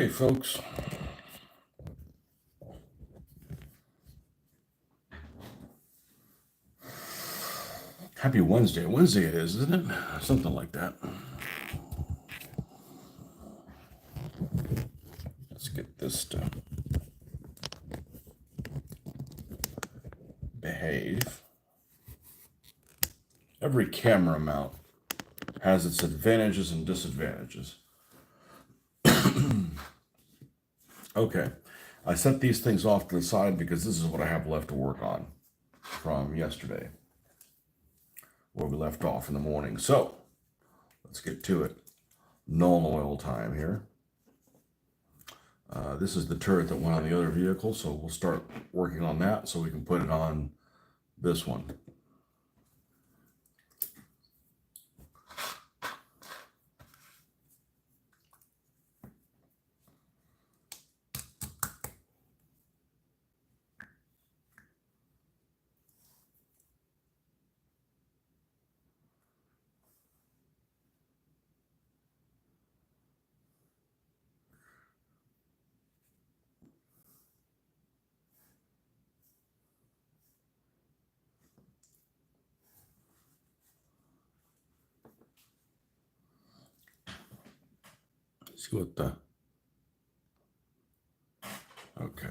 Hey folks, happy Wednesday. Wednesday it is, isn't it? Something like that. Let's get this to behave. Every camera mount has its advantages and disadvantages. Okay, I set these things off to the side because this is what I have left to work on from yesterday, where we left off in the morning. So, let's get to it. Null oil time here. This is the turret that went on the other vehicle, so we'll start working on that so we can put it on this one. See what the, okay.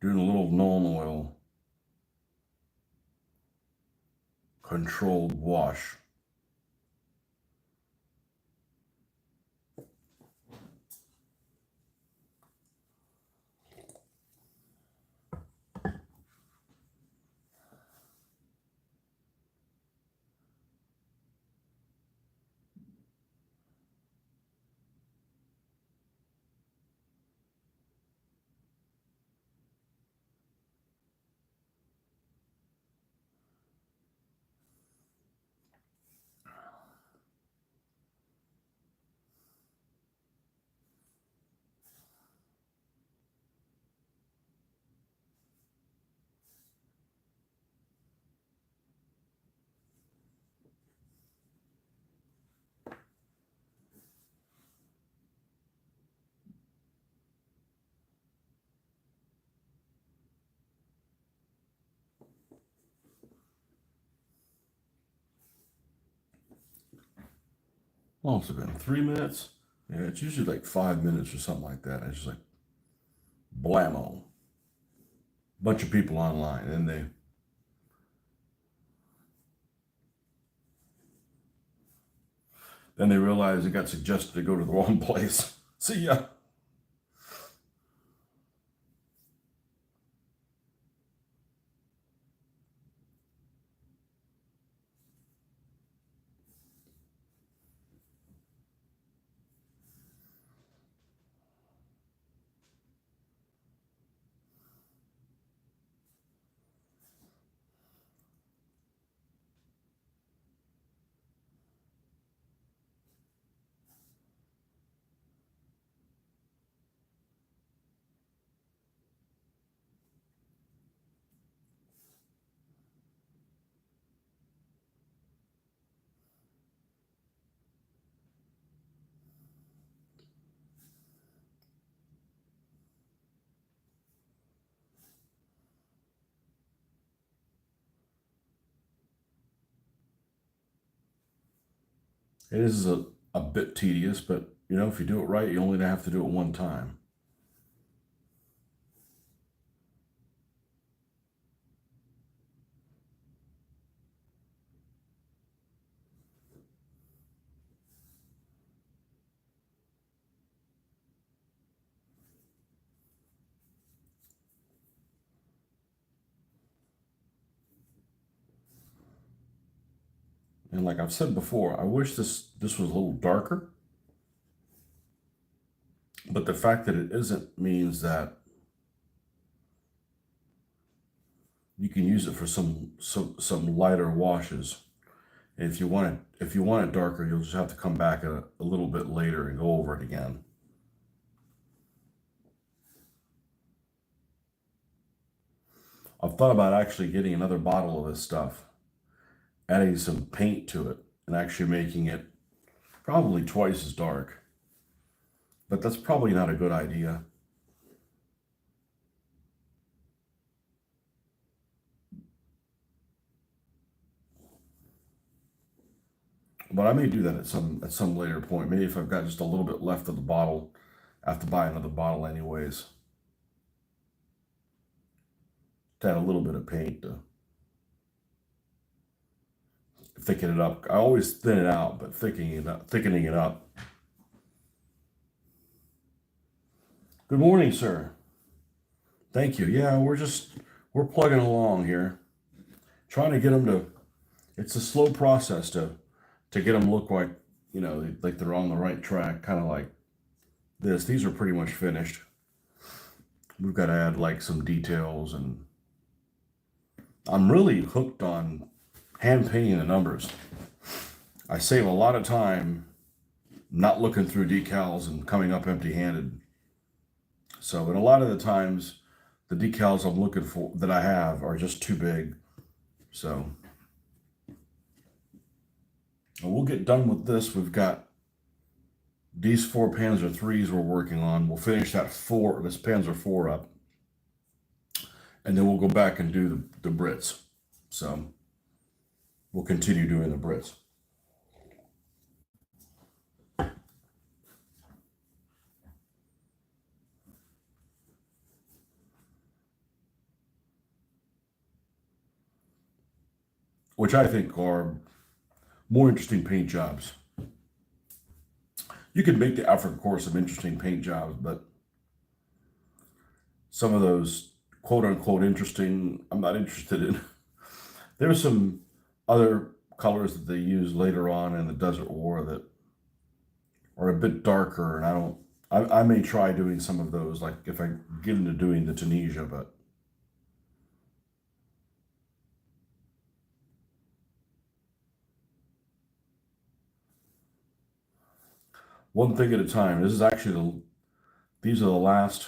Doing a little non-oil controlled wash. Well, it's been 3 minutes. Yeah, it's usually like 5 minutes or something like that. It's just like blammo. Bunch of people online, and then they realize it got suggested to go to the wrong place. See ya. It is a bit tedious, but if you do it right, you only have to do it one time. And like I've said before, I wish this was a little darker. But the fact that it isn't means that you can use it for some lighter washes. And if you want it darker, you'll just have to come back a little bit later and go over it again. I've thought about actually getting another bottle of this stuff, adding some paint to it, and actually making it probably twice as dark. But that's probably not a good idea. But I may do that at some later point. Maybe if I've got just a little bit left of the bottle, I have to buy another bottle anyways. To add a little bit of paint to thicken it up. I always thin it out, but thickening it up. Good morning, sir. Thank you. Yeah, we're plugging along here, trying to get them to. It's a slow process to get them look like like they're on the right track, kind of like this. These are pretty much finished. We've got to add like some details, and I'm really hooked on hand painting the numbers. I save a lot of time not looking through decals and coming up empty-handed. So, and a lot of the times, the decals I'm looking for that I have are just too big. So, and we'll get done with this. We've got these 4 Panzer IIIs we're working on. We'll finish this Panzer IV up, and then we'll go back and do the Brits. So, we'll continue doing the Brits. Which I think are more interesting paint jobs. You can make the Afrika Korp some interesting paint jobs, but some of those quote unquote interesting, I'm not interested in. There's some other colors that they use later on in the Desert War that are a bit darker, and I may try doing some of those, like if I get into doing the Tunisia, but one thing at a time. These are the last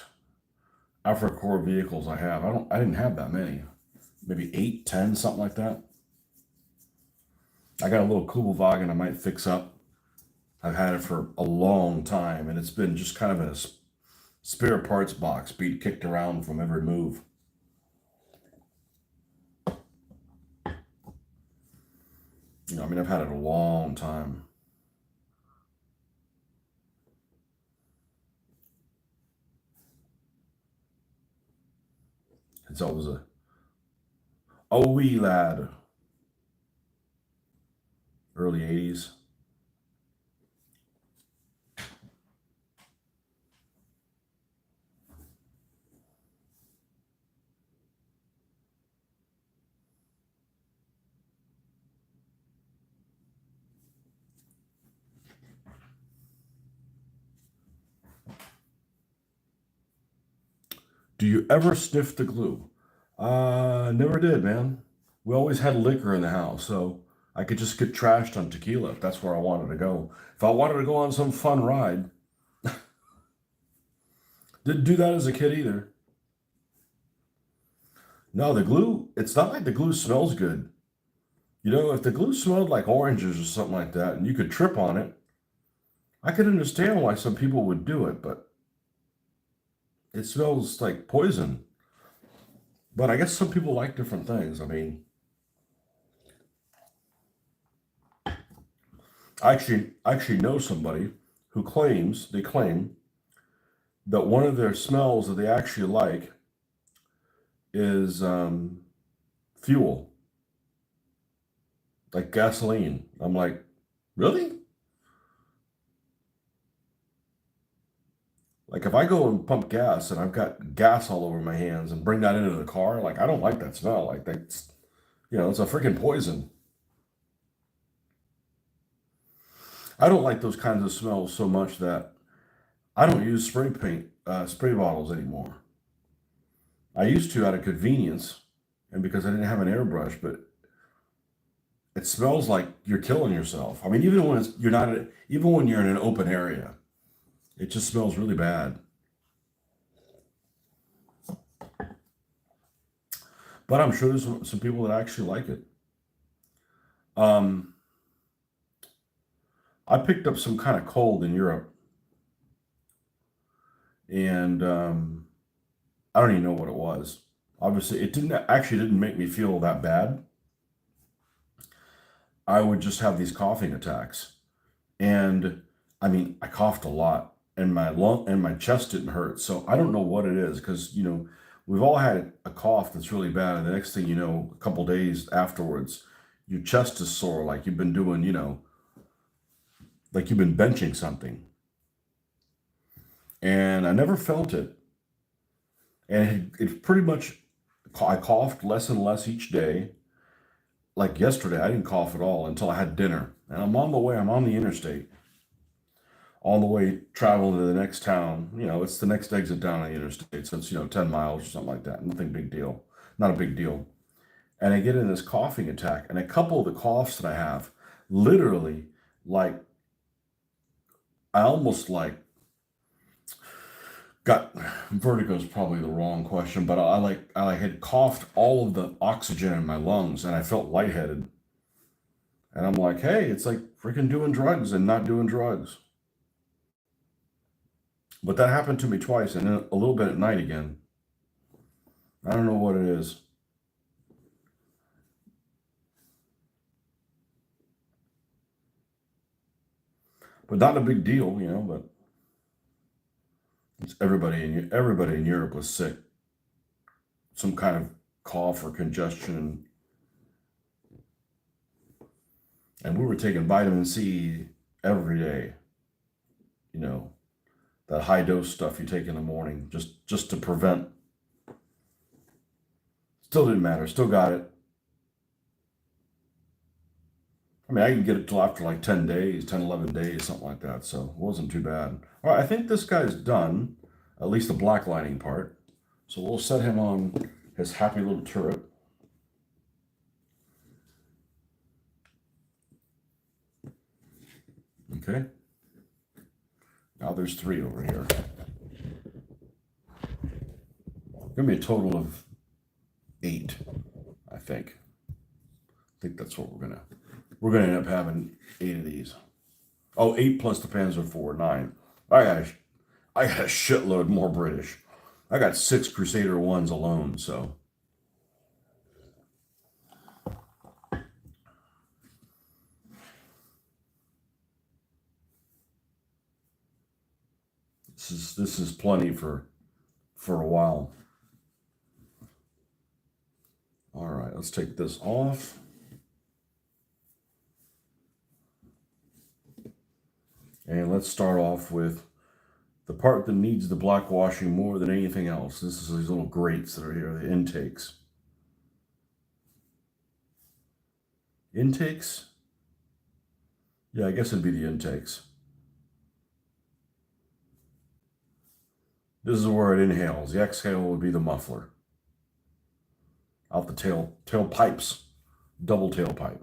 Afrika Korp vehicles I have. I didn't have that many. Maybe 8, 10, something like that. I got a little Kubelwagen I might fix up. I've had it for a long time, and it's been just kind of in a spare parts box, being kicked around from every move. I mean, I've had it a long time. It's always a wee lad. Early 80s. Do you ever sniff the glue? Never did, man. We always had liquor in the house, so I could just get trashed on tequila if that's where I wanted to go. If I wanted to go on some fun ride, didn't do that as a kid either. No, the glue, it's not like the glue smells good. If the glue smelled like oranges or something like that and you could trip on it, I could understand why some people would do it, but it smells like poison. But I guess some people like different things. I mean, I actually know somebody who they claim that one of their smells that they actually like is fuel, like gasoline. I'm like, really? Like if I go and pump gas and I've got gas all over my hands and bring that into the car, like I don't like that smell. Like that's, it's a freaking poison. I don't like those kinds of smells so much that I don't use spray bottles anymore. I used to out of convenience, and because I didn't have an airbrush, but it smells like you're killing yourself. I mean, even when you're not, even when you're in an open area, it just smells really bad. But I'm sure there's some people that actually like it. Um, I picked up some kind of cold in Europe, and I don't even know what it was. Obviously, it didn't make me feel that bad. I would just have these coughing attacks, and I mean, I coughed a lot, and my chest didn't hurt. So I don't know what it is, because we've all had a cough that's really bad, and the next thing you know, a couple days afterwards, your chest is sore, like you've been doing, like you've been benching something. And I never felt it, and it pretty much, I coughed less and less each day. Like yesterday, I didn't cough at all until I had dinner, and I'm on the way. I'm on the interstate, on the way traveling to the next town. It's the next exit down on the interstate, so it's 10 miles or something like that. Nothing big deal, not a big deal. And I get in this coughing attack, and a couple of the coughs that I have, literally, like I almost like got vertigo is probably the wrong question, but I had coughed all of the oxygen in my lungs, and I felt lightheaded. And I'm like, hey, it's like freaking doing drugs and not doing drugs. But that happened to me twice, and then a little bit at night again. I don't know what it is, but not a big deal. But everybody in Europe was sick, some kind of cough or congestion, and we were taking vitamin C every day. You know, that high dose stuff you take in the morning, just to prevent. Still didn't matter. Still got it. I mean, I can get it till after like 10 days, 10, 11 days, something like that. So it wasn't too bad. All right, I think this guy's done, at least the black lining part. So we'll set him on his happy little turret. Okay. Now there's 3 over here. Give me a total of 8, I think. I think that's what we're gonna end up having 8 of these. Oh, 8 plus the Panzer IV, 9. I got a shitload more British. I got 6 Crusader ones alone, so this is plenty for a while. All right, let's take this off. And let's start off with the part that needs the black washing more than anything else. This is these little grates that are here, the intakes. Intakes? Yeah, I guess it'd be the intakes. This is where it inhales. The exhale would be the muffler. Out the tail pipes. Double tailpipe.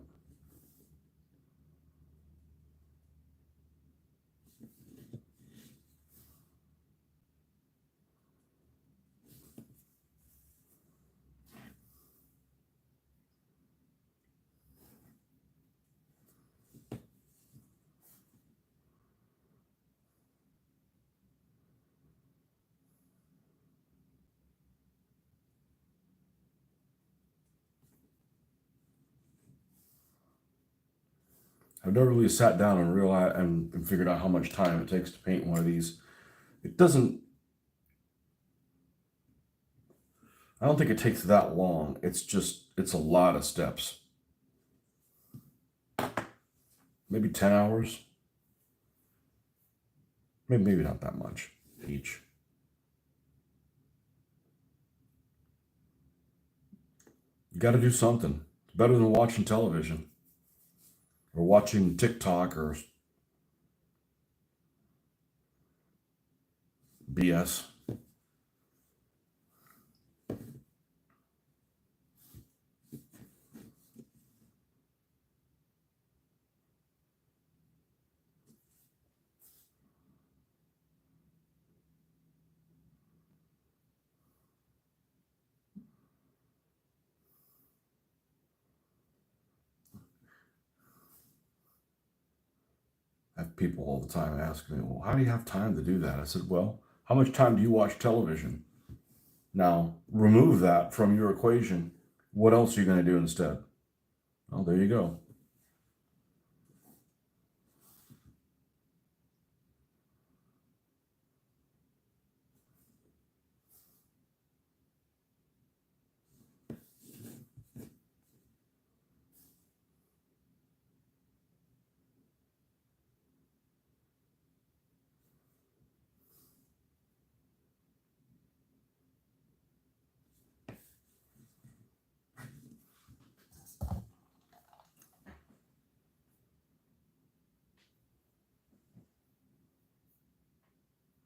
I've never really sat down and realized and figured out how much time it takes to paint one of these. It doesn't. I don't think it takes that long. It's a lot of steps. Maybe 10 hours. Maybe not that much each. You got to do something. It's better than watching television or watching TikTok or BS. people all the time ask me, well, how do you have time to do that? I said, well, how much time do you watch television? Now, remove that from your equation. What else are you going to do instead? Well, there you go.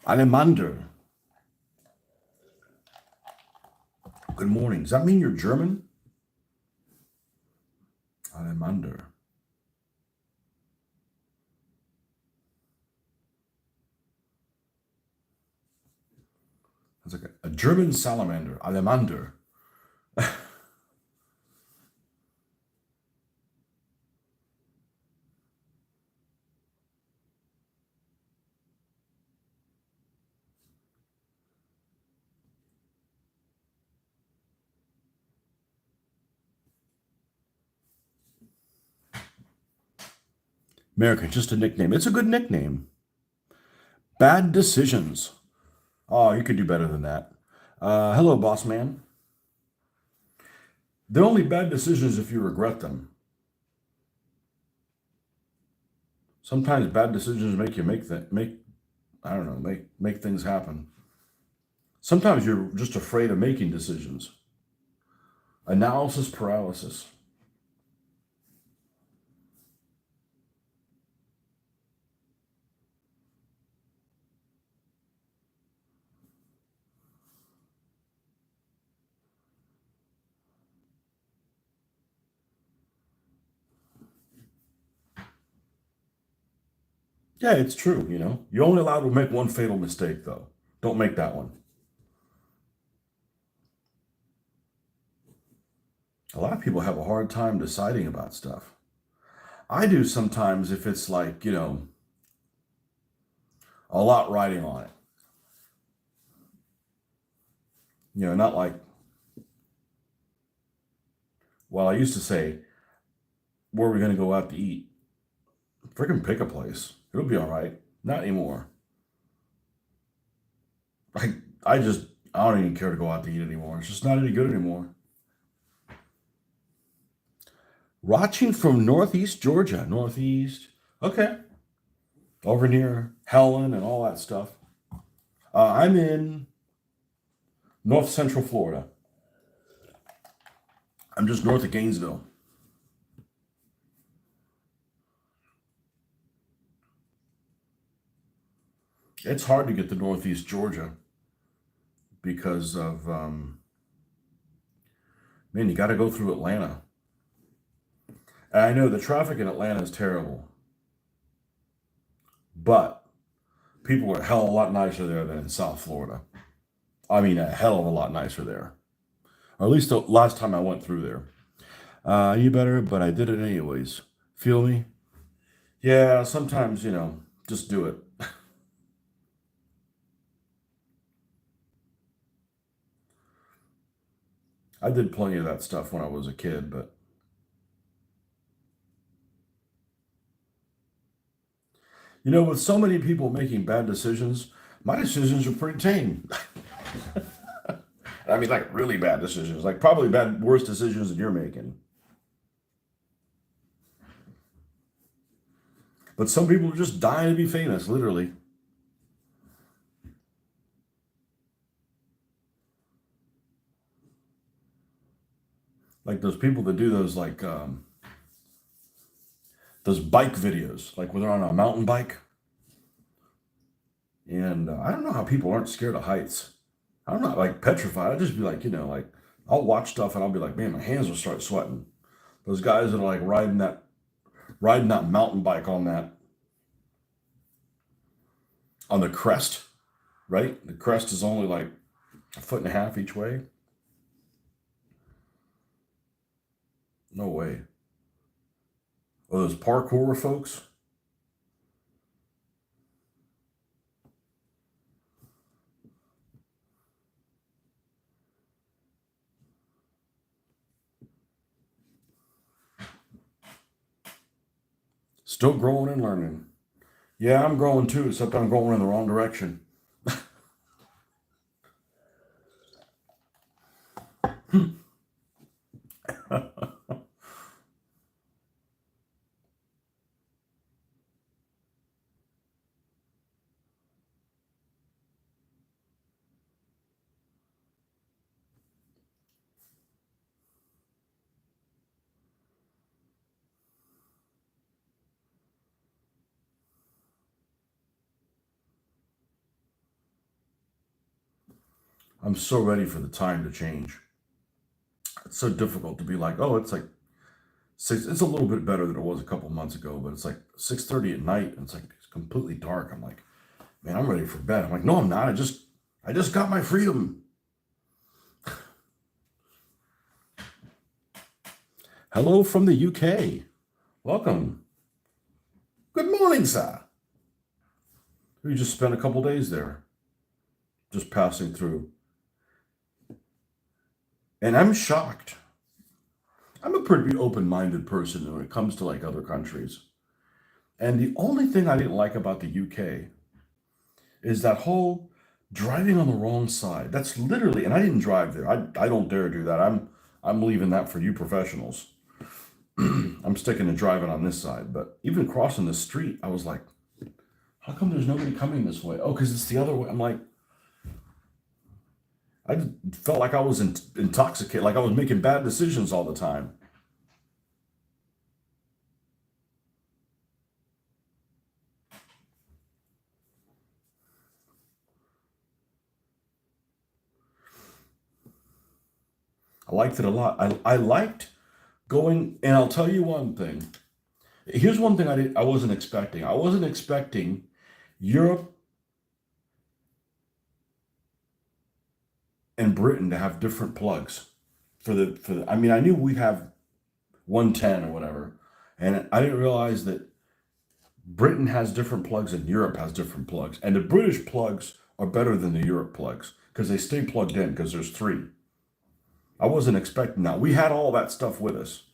Alemander. Good morning. Does that mean you're German? Alemander. That's like a German salamander. Alemander. America, just a nickname. It's a good nickname. Bad decisions. Oh, you could do better than that. Hello, boss man. They're only bad decisions if you regret them. Sometimes bad decisions make you make things happen. Sometimes you're just afraid of making decisions. Analysis paralysis. Yeah, it's true, you know. You're only allowed to make one fatal mistake, though. Don't make that one. A lot of people have a hard time deciding about stuff. I do sometimes if it's like, a lot riding on it. Not like, well, I used to say, where are we going to go out to eat? Freaking pick a place. It'll be all right. Not anymore. I, I don't even care to go out to eat anymore. It's just not any good anymore. Watching from Northeast Georgia. Northeast. Okay. Over near Helen and all that stuff. I'm in North Central Florida. I'm just north of Gainesville. It's hard to get to Northeast Georgia because of, man, you got to go through Atlanta. And I know the traffic in Atlanta is terrible, but people are a hell of a lot nicer there than in South Florida. I mean, a hell of a lot nicer there. Or at least the last time I went through there. You better, but I did it anyways. Feel me? Yeah, sometimes, just do it. I did plenty of that stuff when I was a kid, but with so many people making bad decisions, my decisions are pretty tame. I mean, like really bad decisions, like probably worse decisions than you're making. But some people are just dying to be famous, literally. Like those people that do those those bike videos, like when they're on a mountain bike. And I don't know how people aren't scared of heights. I'm not like petrified. I'd just be like, like I'll watch stuff and I'll be like, man, my hands will start sweating. Those guys that are like riding that mountain bike on the crest, right? The crest is only like a foot and a half each way. No way. Or those parkour folks. Still growing and learning. Yeah, I'm growing too, except I'm going in the wrong direction. I'm so ready for the time to change. It's so difficult to be like, oh, it's like six. It's a little bit better than it was a couple months ago, but it's like 6:30 at night, and it's completely dark. I'm like, man, I'm ready for bed. I'm like, no, I'm not. I just got my freedom. Hello from the UK. Welcome. Good morning, sir. We just spent a couple days there, just passing through, and I'm shocked. I'm a pretty open-minded person when it comes to like other countries. And the only thing I didn't like about the UK is that whole driving on the wrong side. That's literally, and I didn't drive there. I don't dare do that. I'm leaving that for you professionals. I'm sticking to driving on this side. But even crossing the street, I was like, how come there's nobody coming this way? Oh, because it's the other way. I'm like, I just felt like I was intoxicated, like I was making bad decisions all the time. I liked it a lot. I liked going, and I'll tell you one thing. Here's one thing I wasn't expecting. I wasn't expecting Europe and Britain to have different plugs for the I mean, I knew we have 110 or whatever, and I didn't realize that Britain has different plugs and Europe has different plugs. And the British plugs are better than the Europe plugs because they stay plugged in because there's three. I wasn't expecting that. We had all that stuff with us.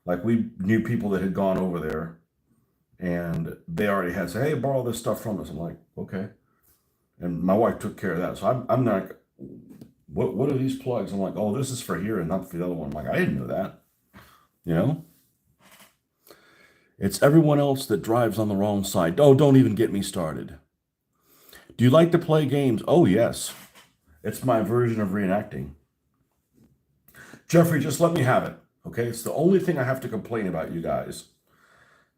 Like we knew people that had gone over there and they already had said, hey, borrow this stuff from us. I'm like, okay. And my wife took care of that. So I'm like, what are these plugs? I'm like, oh, this is for here and not for the other one. I'm like, I didn't know that. You know, it's everyone else that drives on the wrong side. Oh, don't even get me started. Do you like to play games? Oh, yes. It's my version of reenacting. Jeffrey, just let me have it. Okay. It's the only thing I have to complain about, you guys.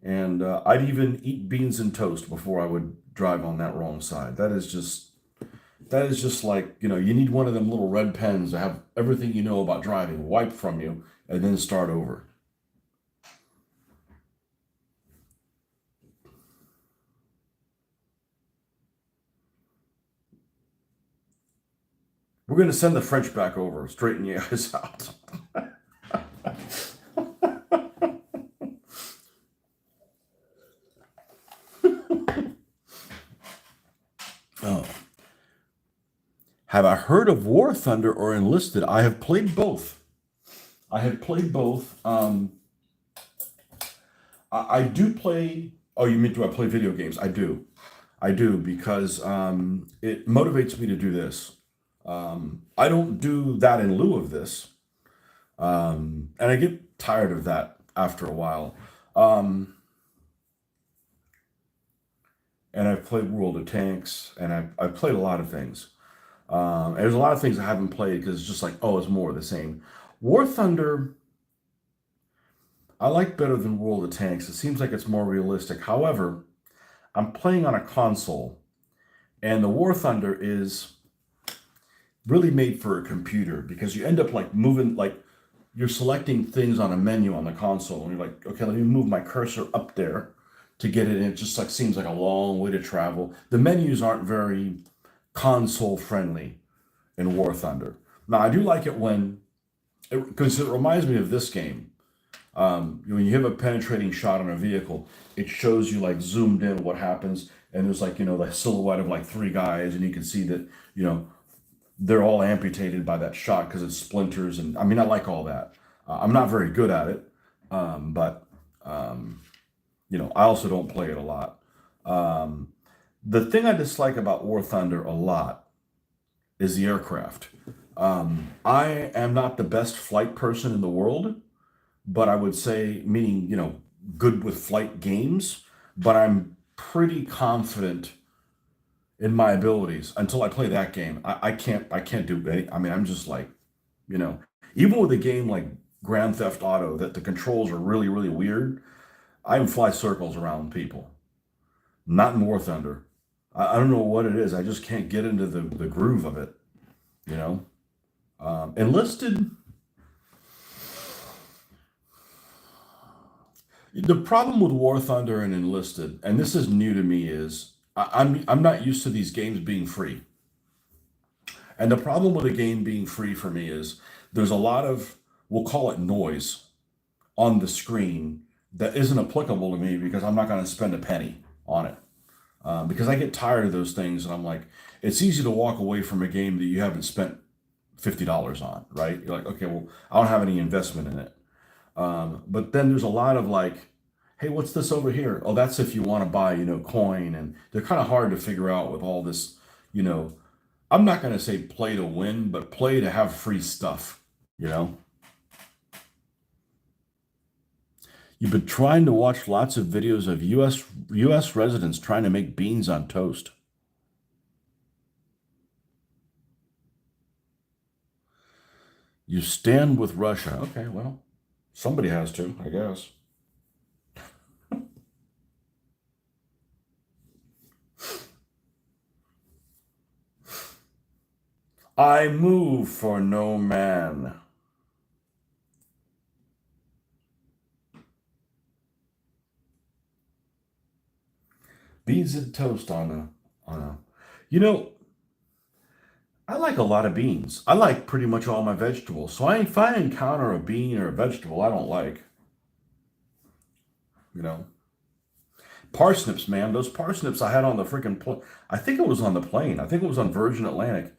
And I'd even eat beans and toast before I would drive on that wrong side. That is just like, you need one of them little red pens to have everything you know about driving wiped from you and then start over. We're going to send the French back over, straighten you guys out. Oh. Have I heard of War Thunder or Enlisted? I have played both. I have played both. I do play. Oh, you mean do I play video games? I do. I do because it motivates me to do this. I don't do that in lieu of this, and I get tired of that after a while. Um, and I've played World of Tanks, and I've played a lot of things. And there's a lot of things I haven't played because it's just like, oh, it's more of the same. War Thunder, I like better than World of Tanks. It seems like it's more realistic. However, I'm playing on a console, and the War Thunder is really made for a computer because you end up like moving, like you're selecting things on a menu on the console, and you're like, okay, let me move my cursor up there to get it. And it just like seems like a long way to travel. The menus aren't very console friendly in War Thunder. Now, I do like it because it reminds me of this game. When you have a penetrating shot on a vehicle, it shows you like zoomed in what happens, and there's like the silhouette of like three guys, and you can see that they're all amputated by that shot because it splinters, and I mean I like all that. I'm not very good at it, but I also don't play it a lot. Um, the thing I dislike about War Thunder a lot is the aircraft. I am not the best flight person in the world, but I would say, meaning, good with flight games, but I'm pretty confident in my abilities until I play that game. I can't do any. I mean, I'm just like, you know, even with a game like Grand Theft Auto that the controls are really, really weird, I can fly circles around people. Not in War Thunder. I don't know what it is. I just can't get into the groove of it, you know? Enlisted, the problem with War Thunder and Enlisted, and this is new to me, is I'm not used to these games being free. And the problem with a game being free for me is there's a lot of, we'll call it noise, on the screen that isn't applicable to me because I'm not going to spend a penny on it. Because I get tired of those things and I'm like, it's easy to walk away from a game that you haven't spent $50 on, right? You're like, okay, well, I don't have any investment in it. But then there's a lot of like, hey, what's this over here? Oh, that's if you want to buy, coin. And they're kind of hard to figure out with all this, you know, I'm not going to say play to win, but play to have free stuff, you know? You've been trying to watch lots of videos of US residents trying to make beans on toast. You stand with Russia. Okay, well, somebody has to, I guess. I move for no man. Beans and toast on a. You know, I like a lot of beans. I like pretty much all my vegetables. So if I encounter a bean or a vegetable I don't like, you know, parsnips, man, those parsnips I had on the freaking plane. I think it was on the plane. I think it was on Virgin Atlantic.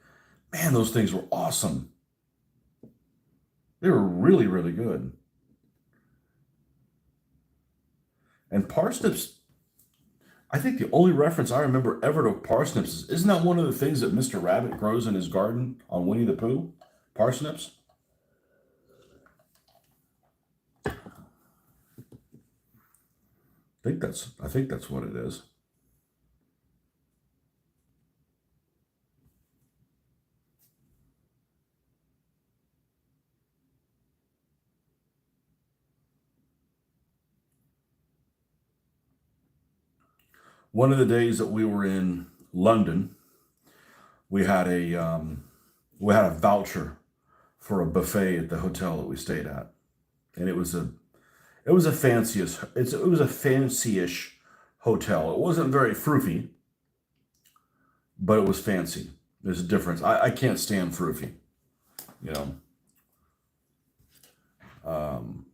Man, those things were awesome. They were really, really good. And parsnips, I think the only reference I remember ever to parsnips is, isn't that one of the things that Mr. Rabbit grows in his garden on Winnie the Pooh? Parsnips? I think that's what it is. One of the days that we were in London, we had a voucher for a buffet at the hotel that we stayed at, and it was a fancy-ish hotel. It wasn't very froofy, but it was fancy. There's a difference. I can't stand froofy, you know. Um,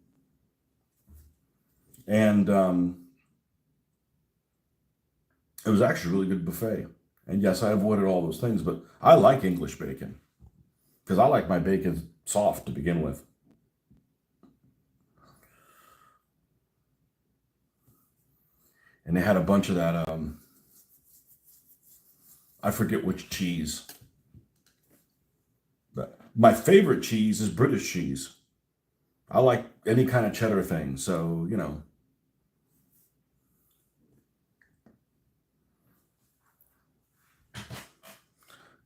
and It was actually a really good buffet. And yes, I avoided all those things, but I like English bacon because I like my bacon soft to begin with. And they had a bunch of that. I forget which cheese. But my favorite cheese is British cheese. I like any kind of cheddar thing. So,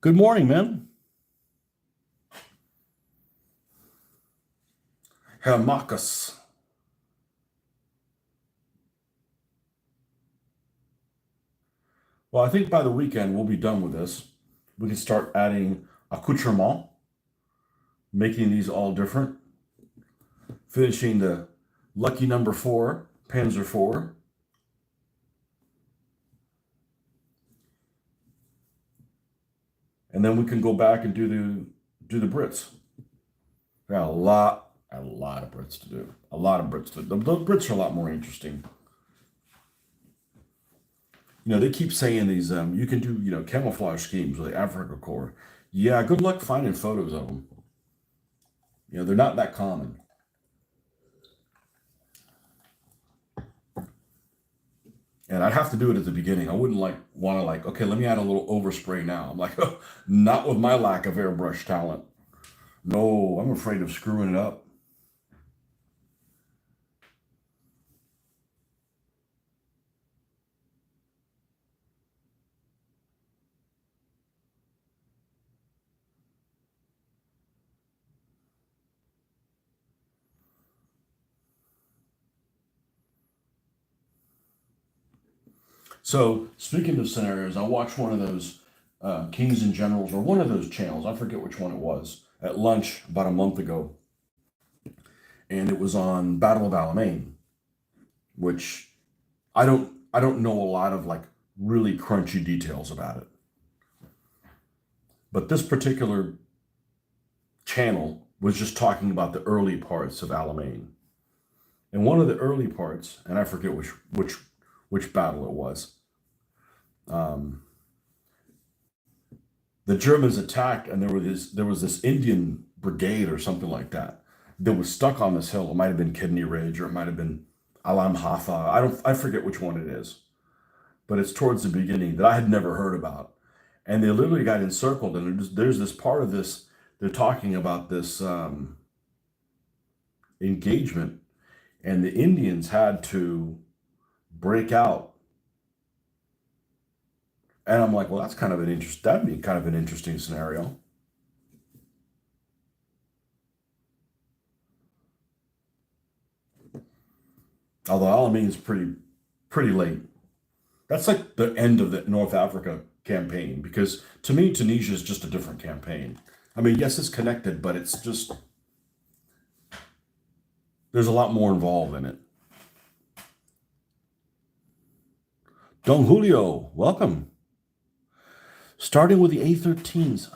good morning, man. Herr Marcus. Well, I think by the weekend we'll be done with this. We can start adding accoutrement, making these all different, finishing the lucky number four, Panzer IV, and then we can go back and do the Brits. We got a lot of Brits to do. A lot of Brits to do. The Brits are a lot more interesting. They keep saying these. You can do camouflage schemes with the Afrika Korp. Yeah, good luck finding photos of them. They're not that common. And I'd have to do it at the beginning. I wouldn't want to okay, let me add a little overspray now. I'm like, oh, not with my lack of airbrush talent. No, I'm afraid of screwing it up. So speaking of scenarios, I watched one of those Kings and Generals, or one of those channels. I forget which one it was, at lunch about a month ago, and it was on Battle of Alamein, which I don't know a lot of really crunchy details about it. But this particular channel was just talking about the early parts of Alamein. And one of the early parts, and I forget which battle it was, um, the Germans attacked, and there was this Indian brigade or something like that was stuck on this hill. It might have been Kidney Ridge, or it might have been Alam Hafa. I forget which one it is, but it's towards the beginning that I had never heard about. And they literally got encircled, and there's this part of this. They're talking about this engagement, and the Indians had to break out. And I'm like, well, that'd be kind of an interesting scenario. Although Alamein is pretty late. That's like the end of the North Africa campaign, because to me, Tunisia is just a different campaign. I mean, yes, it's connected, but it's just, there's a lot more involved in it. Don Julio, welcome. Starting with the A13s.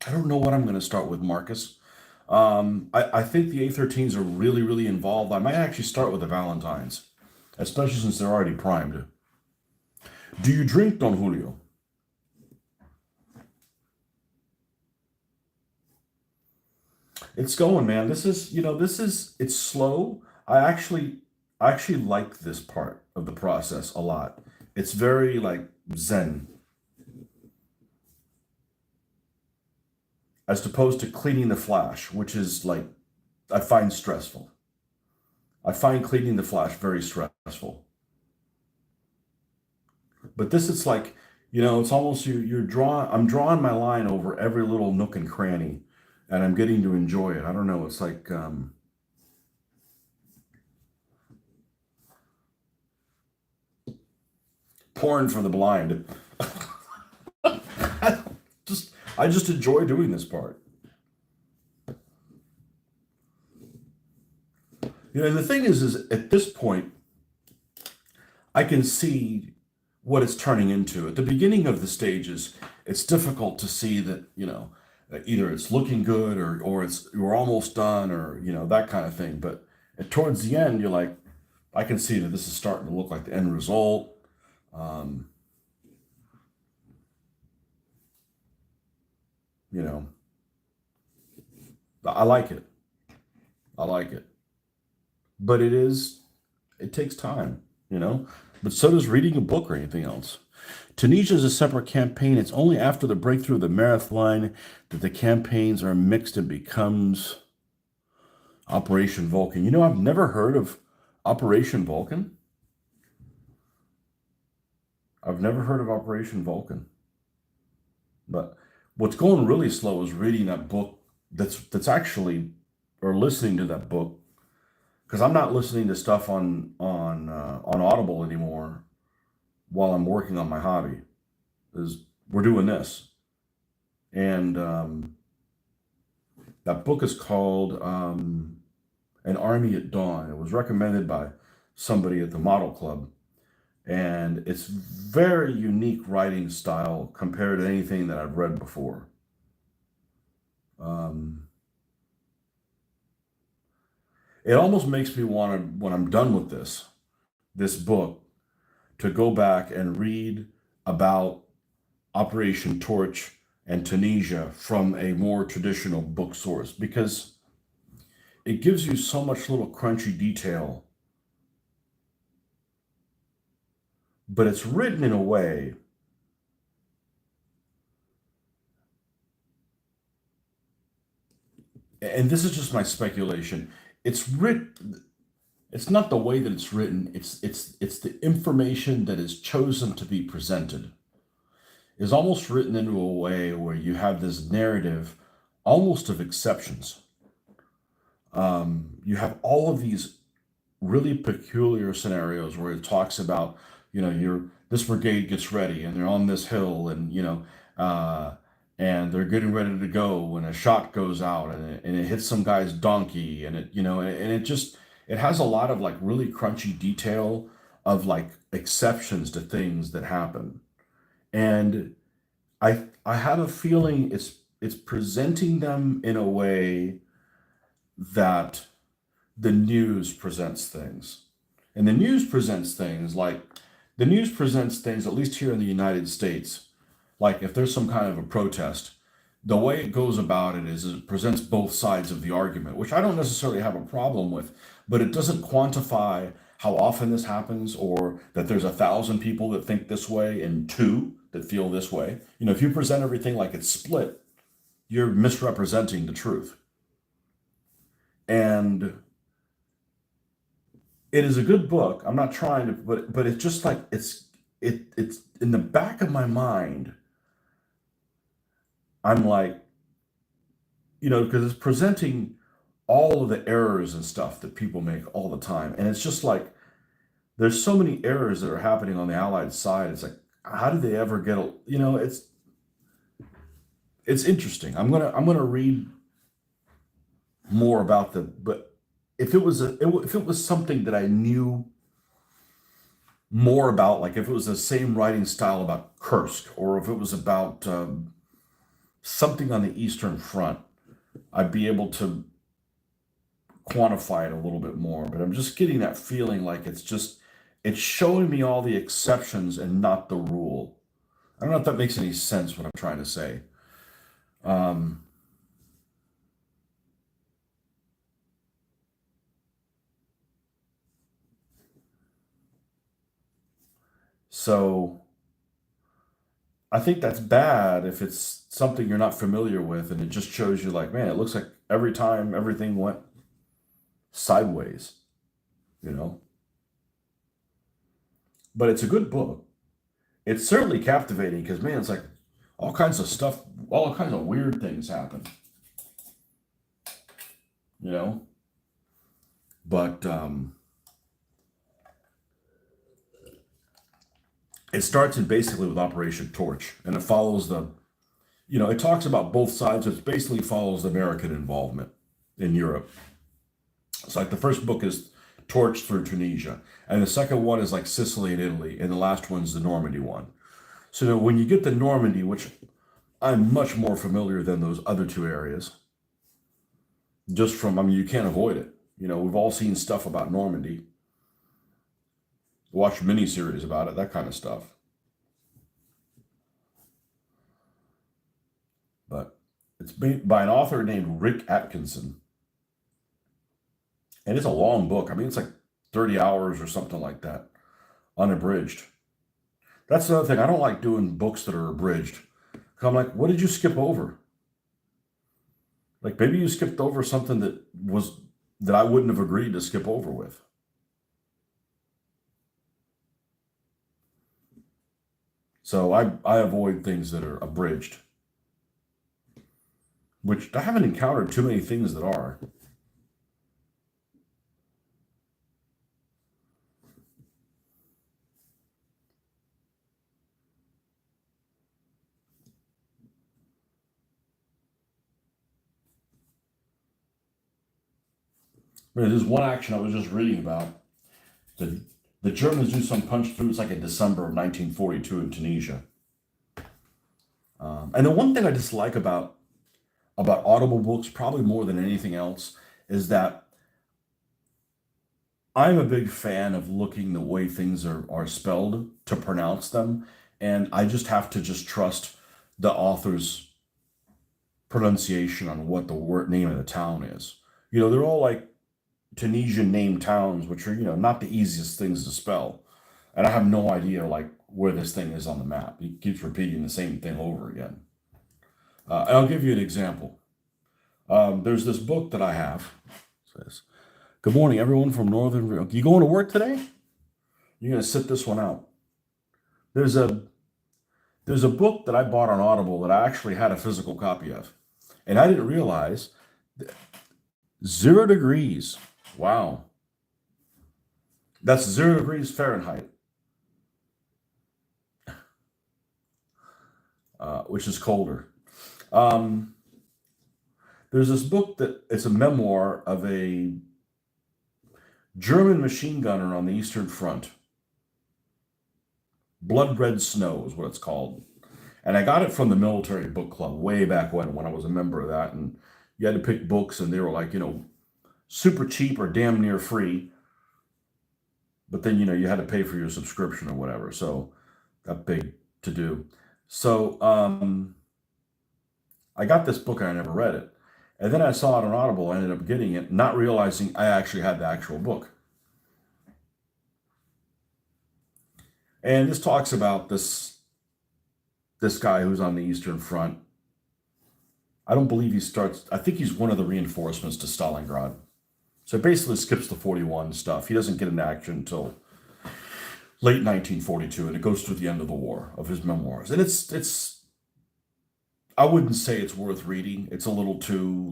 I don't know what I'm going to start with, Marcus. I think the A13s are really, really involved. I might actually start with the Valentines, especially since they're already primed. Do you drink, Don Julio? It's going, man. It's slow. I actually like this part of the process a lot. It's very Zen, as opposed to cleaning the flash, which is I find stressful. I find cleaning the flash very stressful. But this, it's it's almost I'm drawing my line over every little nook and cranny, and I'm getting to enjoy it. I don't know. It's porn for the blind. just I just enjoy doing this part. And the thing is at this point, I can see what it's turning into. At the beginning of the stages, it's difficult to see that, either it's looking good, or you're almost done, or, that kind of thing. But towards the end, you're like, I can see that this is starting to look like the end result. Um, you know, I like it. I like it. But it takes time, But so does reading a book or anything else. Tunisia is a separate campaign. It's only after the breakthrough of the marathon that the campaigns are mixed and becomes Operation Vulcan. I've never heard of Operation Vulcan. I've never heard of Operation Vulcan. But what's going really slow is reading that book that's actually, or listening to that book, because I'm not listening to stuff on Audible anymore while I'm working on my hobby. Is We're doing this, and that book is called An Army at Dawn. It was recommended by somebody at the Model Club, and it's very unique writing style compared to anything that I've read before. Um, it almost makes me want to, when I'm done with this book, to go back and read about Operation Torch and Tunisia from a more traditional book source, because it gives you so much little crunchy detail but it's written in a way, and this is just my speculation, it's written, it's not the way that it's written, it's the information that is chosen to be presented is almost written into a way where you have this narrative almost of exceptions. You have all of these really peculiar scenarios where it talks about, you're this brigade gets ready and they're on this hill, and uh, and they're getting ready to go when a shot goes out, and it hits some guy's donkey, and it just, it has a lot of like really crunchy detail of like exceptions to things that happen. And I have a feeling it's presenting them in a way that the news presents things. And the news presents things, at least here in the United States, like if there's some kind of a protest, the way it goes about it is it presents both sides of the argument, which I don't necessarily have a problem with, but it doesn't quantify how often this happens, or that there's 1,000 people that think this way and two that feel this way. If you present everything like it's split, you're misrepresenting the truth. And it is a good book. I'm not trying to, but it's just like it's in the back of my mind. I'm like, because it's presenting all of the errors and stuff that people make all the time, and it's just like there's so many errors that are happening on the Allied side. It's like, how did they ever get a? It's interesting. I'm gonna read more about but if it was something that I knew more about, like if it was the same writing style about Kursk, or if it was about something on the Eastern Front, I'd be able to quantify it a little bit more. But I'm just getting that feeling like it's showing me all the exceptions and not the rule. I don't know if that makes any sense what I'm trying to say. Um, so I think that's bad if it's something you're not familiar with and it just shows you like, man, it looks like every time everything went sideways, you know. But it's a good book. It's certainly captivating because, man, it's like all kinds of stuff, all kinds of weird things happen, you know. But it starts in basically with Operation Torch, and it follows it talks about both sides. It basically follows the American involvement in Europe. It's like the first book is Torch through Tunisia, and the second one is like Sicily and Italy, and the last one's the Normandy one. So when you get to Normandy, which I'm much more familiar than those other two areas, just from, I mean, you can't avoid it. We've all seen stuff about Normandy, watched miniseries about it, that kind of stuff. But it's made by an author named Rick Atkinson, and it's a long book. I mean, it's like 30 hours or something like that, unabridged. That's another thing. I don't like doing books that are abridged. 'Cause I'm like, what did you skip over? Like maybe you skipped over something that I wouldn't have agreed to skip over with. So I avoid things that are abridged, which I haven't encountered too many things that are. There's one action I was just reading about. The the Germans do some punch through. It's like in December of 1942 in Tunisia. And the one thing I dislike about Audible books, probably more than anything else, is that I'm a big fan of looking the way things are spelled to pronounce them, and I just have to just trust the author's pronunciation on what the word name of the town is. They're all like Tunisian named towns, which are not the easiest things to spell. And I have no idea like where this thing is on the map. He keeps repeating the same thing over again. And I'll give you an example. There's this book that I have. It says, "Good morning, everyone from Northern Virginia. You going to work today? You're going to sit this one out." There's a book that I bought on Audible that I actually had a physical copy of, and I didn't realize 0 degrees. Wow, that's 0 degrees Fahrenheit, which is colder. There's this book that it's a memoir of a German machine gunner on the Eastern Front. Blood Red Snow is what it's called. And I got it from the military book club way back when I was a member of that. And you had to pick books, and they were like, super cheap or damn near free. But then, you had to pay for your subscription or whatever. So that big to do. So I got this book and I never read it. And then I saw it on Audible. I ended up getting it, not realizing I actually had the actual book. And this talks about this guy who's on the Eastern Front. I don't believe I think he's one of the reinforcements to Stalingrad. So it basically skips the 41 stuff. He doesn't get into action until late 1942, and it goes through the end of the war of his memoirs. And it's I wouldn't say it's worth reading. It's a little too,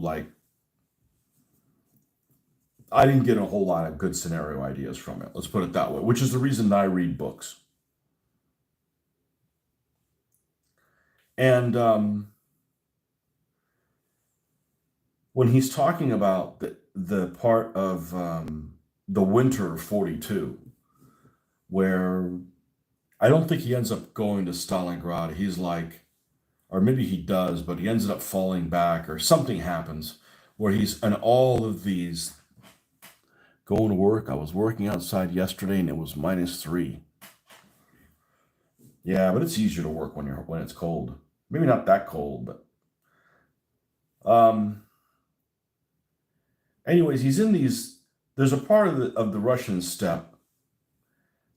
I didn't get a whole lot of good scenario ideas from it. Let's put it that way, which is the reason that I read books. And when he's talking about the part of the winter of 42, where I don't think he ends up going to Stalingrad. He's like, or maybe he does, but he ends up falling back, or something happens where he's in all of these going to work. I was working outside yesterday and it was -3. Yeah, but it's easier to work when it's cold. Maybe not that cold, but anyways, he's in these. There's a part of the Russian steppe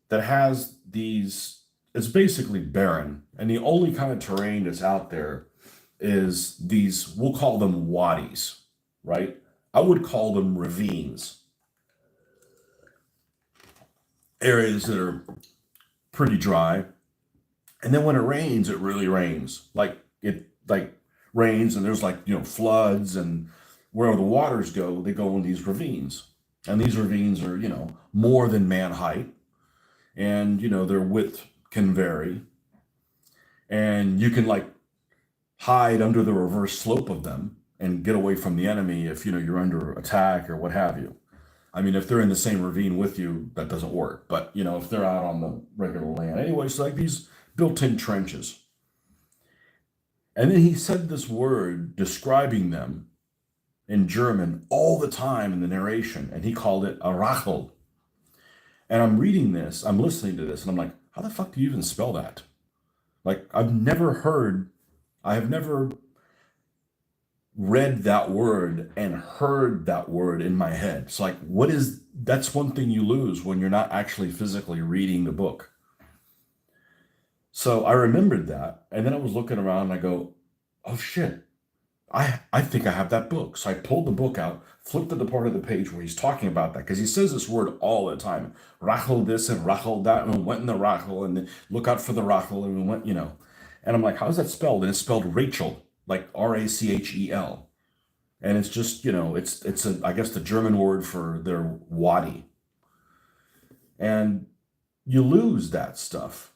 that has these. It's basically barren, and the only kind of terrain that's out there is these. We'll call them wadis, right? I would call them ravines, areas that are pretty dry. And then when it rains, it really rains. It rains, and there's floods, and wherever the waters go, they go in these ravines. And these ravines are, more than man height. And, their width can vary. And you can hide under the reverse slope of them and get away from the enemy if, you're under attack or what have you. I mean, if they're in the same ravine with you, that doesn't work. But, if they're out on the regular land. Anyway, it's like these built-in trenches. And then he said this word describing them in German all the time in the narration, and he called it a rachel. And I'm reading this, I'm listening to this, and I'm like, how the fuck do you even spell that? I have never read that word and heard that word in my head. It's like, that's one thing you lose when you're not actually physically reading the book. So I remembered that, and then I was looking around and I go, oh shit, I think I have that book. So I pulled the book out, flipped to the part of the page where he's talking about that, because he says this word all the time. Rachel this and Rachel that, and we went in the Rachel, and then look out for the Rachel, and we went, And I'm like, how's that spelled? And it's spelled Rachel, like Rachel. And it's just, it's I guess the German word for their wadi. And you lose that stuff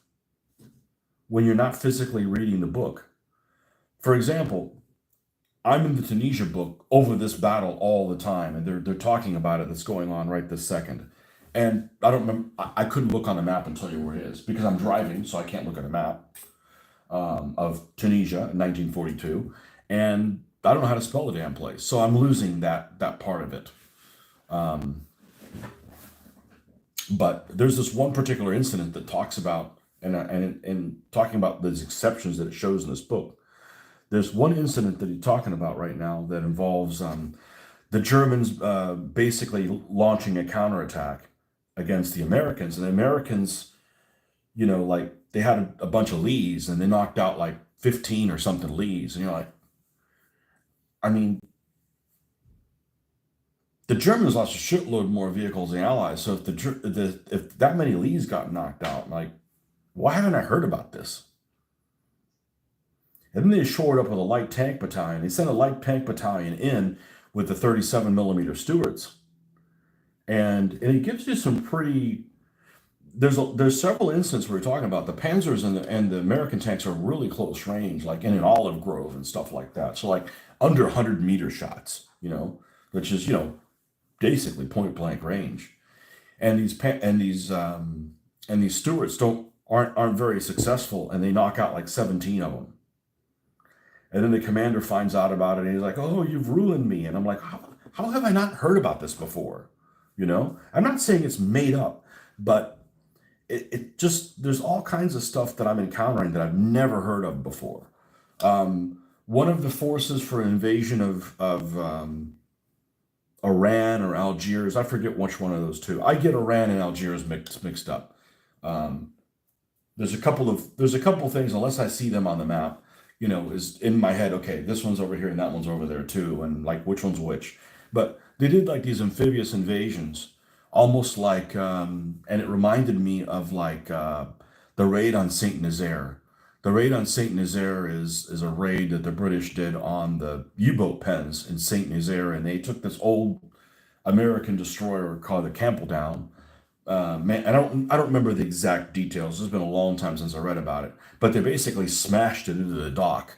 when you're not physically reading the book. For example, I'm in the Tunisia book over this battle all the time, and they're talking about it that's going on right this second. And I don't remember, I couldn't look on the map and tell you where it is because I'm driving, so I can't look at a map of Tunisia in 1942. And I don't know how to spell the damn place. So I'm losing that part of it. But there's this one particular incident that talks about, and talking about those exceptions that it shows in this book. There's one incident that he's talking about right now that involves the Germans basically launching a counterattack against the Americans. And the Americans like they had a bunch of Lees and they knocked out like 15 or something Lees. And you're like, I mean, the Germans lost a shitload more vehicles than the Allies. So if that many Lees got knocked out, like, why haven't I heard about this? And then they shored up with a light tank battalion. They sent a light tank battalion in with the 37 millimeter Stuarts, and it gives you some pretty. There's several instances where we're talking about the Panzers and the American tanks are really close range, like in an olive grove and stuff like that. So like under 100-meter shots, which is basically point blank range. And these Stuarts aren't very successful, and they knock out like 17 of them. And then the commander finds out about it, and he's like, "Oh, you've ruined me." And I'm like, "How have I not heard about this before?" I'm not saying it's made up, but it just there's all kinds of stuff that I'm encountering that I've never heard of before. One of the forces for invasion of Iran or Algiers, I forget which one of those two. I get Iran and Algiers mixed up. Um, there's a couple of things, unless I see them on the map, is in my head. Okay, this one's over here and that one's over there too, and like which one's which. But they did like these amphibious invasions, almost like, and it reminded me of like the raid on Saint Nazaire. The raid on Saint Nazaire is a raid that the British did on the U-boat pens in Saint Nazaire, and they took this old American destroyer called the Campbelltown. Man, I don't remember the exact details. It's been a long time since I read about it, but they basically smashed it into the dock,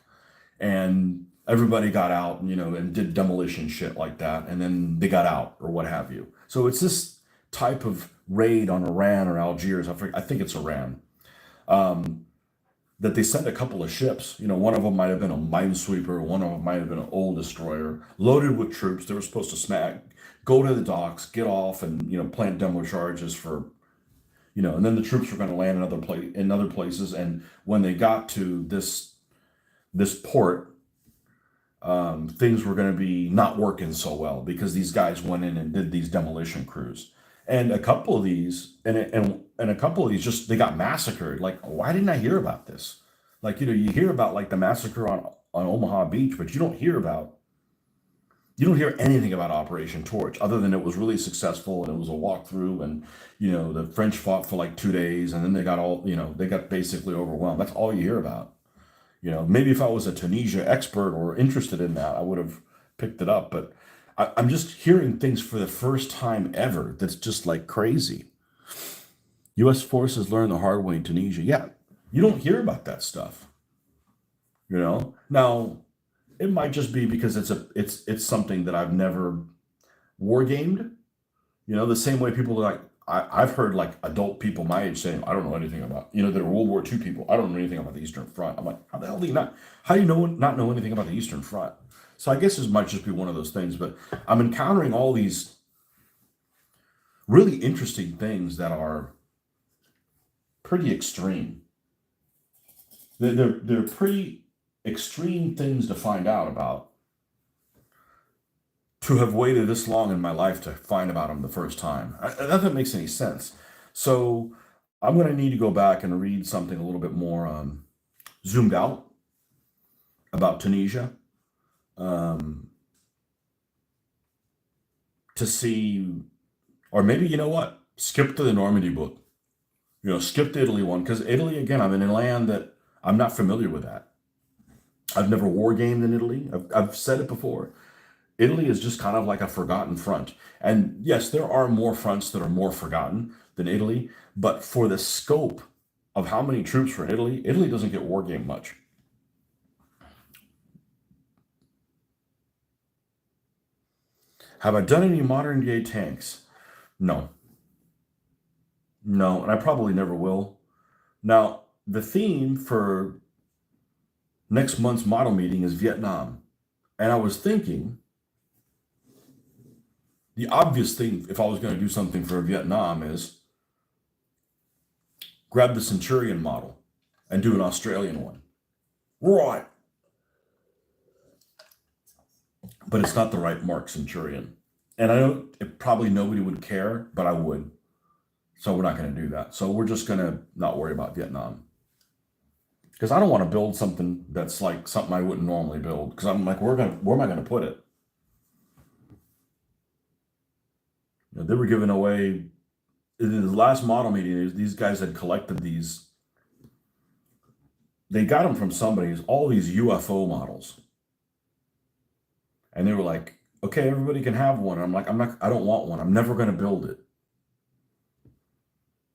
and everybody got out, and did demolition shit like that, and then they got out or what have you. So it's this type of raid on Iran or Algiers. I think it's Iran. Um, that they sent a couple of ships. One of them might have been a minesweeper, one of them might have been an old destroyer, loaded with troops. They were supposed to go to the docks, get off, and plant demo charges for, and then the troops were going to land in other places. And when they got to this port, things were going to be not working so well because these guys went in and did these demolition crews. And a couple of these, just they got massacred. Like, why didn't I hear about this? Like, you hear about like the massacre on Omaha Beach, but you don't hear anything about Operation Torch, other than it was really successful and it was a walkthrough, and the French fought for like 2 days, and then they got basically overwhelmed. That's all you hear about. Maybe if I was a Tunisia expert or interested in that, I would have picked it up. But I'm just hearing things for the first time ever that's just like crazy. U.S. forces learned the hard way in Tunisia. Yeah, you don't hear about that stuff. Now it might just be because it's something that I've never war gamed. The same way people are like, I've heard like adult people my age saying, I don't know anything about, they're World War II people. I don't know anything about the Eastern Front. I'm like, how the hell do you not? How do you not know anything about the Eastern Front? So I guess this might just be one of those things, but I'm encountering all these really interesting things that are pretty extreme. They're pretty extreme things to find out about. To have waited this long in my life to find about them the first time. That doesn't make any sense. So I'm going to need to go back and read something a little bit more zoomed out about Tunisia, to see, or maybe, skip to the Normandy book, skip the Italy one, because Italy, again, I'm in a land that I'm not familiar with that. I've never war gamed in Italy. I've said it before. Italy is just kind of like a forgotten front. And yes, there are more fronts that are more forgotten than Italy, but for the scope of how many troops for Italy, Italy doesn't get war game much. Have I done any modern day tanks? No. No, and I probably never will. Now, the theme for next month's model meeting is Vietnam. And I was thinking, the obvious thing, if I was going to do something for Vietnam, is grab the Centurion model and do an Australian one. Right. But it's not the right Mark Centurion. And I know probably nobody would care, but I would. So we're not going to do that. So we're just going to not worry about Vietnam. Because I don't want to build something that's like something I wouldn't normally build. Because I'm like, where am I going to put it? They were giving away in the last model meeting. These guys had collected these. They got them from somebody. All these UFO models, and they were like, "Okay, everybody can have one." And I'm like, "I'm not. I don't want one. I'm never going to build it."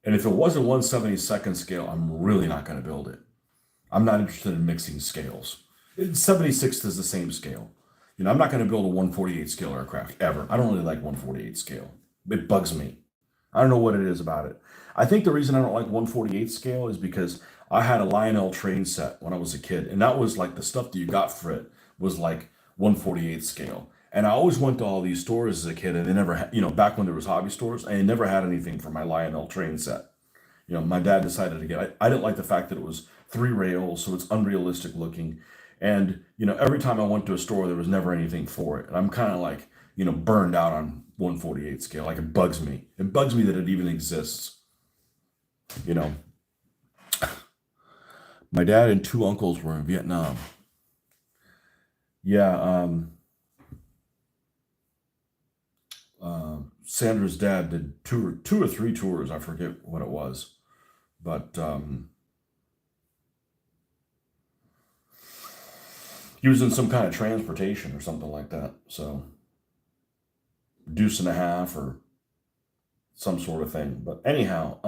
And if it wasn't 1/72 scale, I'm really not going to build it. I'm not interested in mixing scales. 76th is the same scale. I'm not going to build a 1/48 scale aircraft ever. I don't really like 1/48 scale. It bugs me. I don't know what it is about it. I think the reason I don't like 1/48 scale is because I had a Lionel train set when I was a kid, and that was like the stuff that you got for it was like 1/48 scale. And I always went to all these stores as a kid, and they never had, back when there was hobby stores, and they never had anything for my Lionel train set. My dad decided to get it. I didn't like the fact that it was 3 rails, so it's unrealistic looking. And, every time I went to a store, there was never anything for it. And I'm kind of like, burned out on 1/48 scale. Like it bugs me. It bugs me that it even exists. My dad and 2 uncles were in Vietnam. Yeah, Sandra's dad did two or 3 tours. I forget what it was, but he was in some kind of transportation or something like that. So deuce and a half or some sort of thing. But anyhow,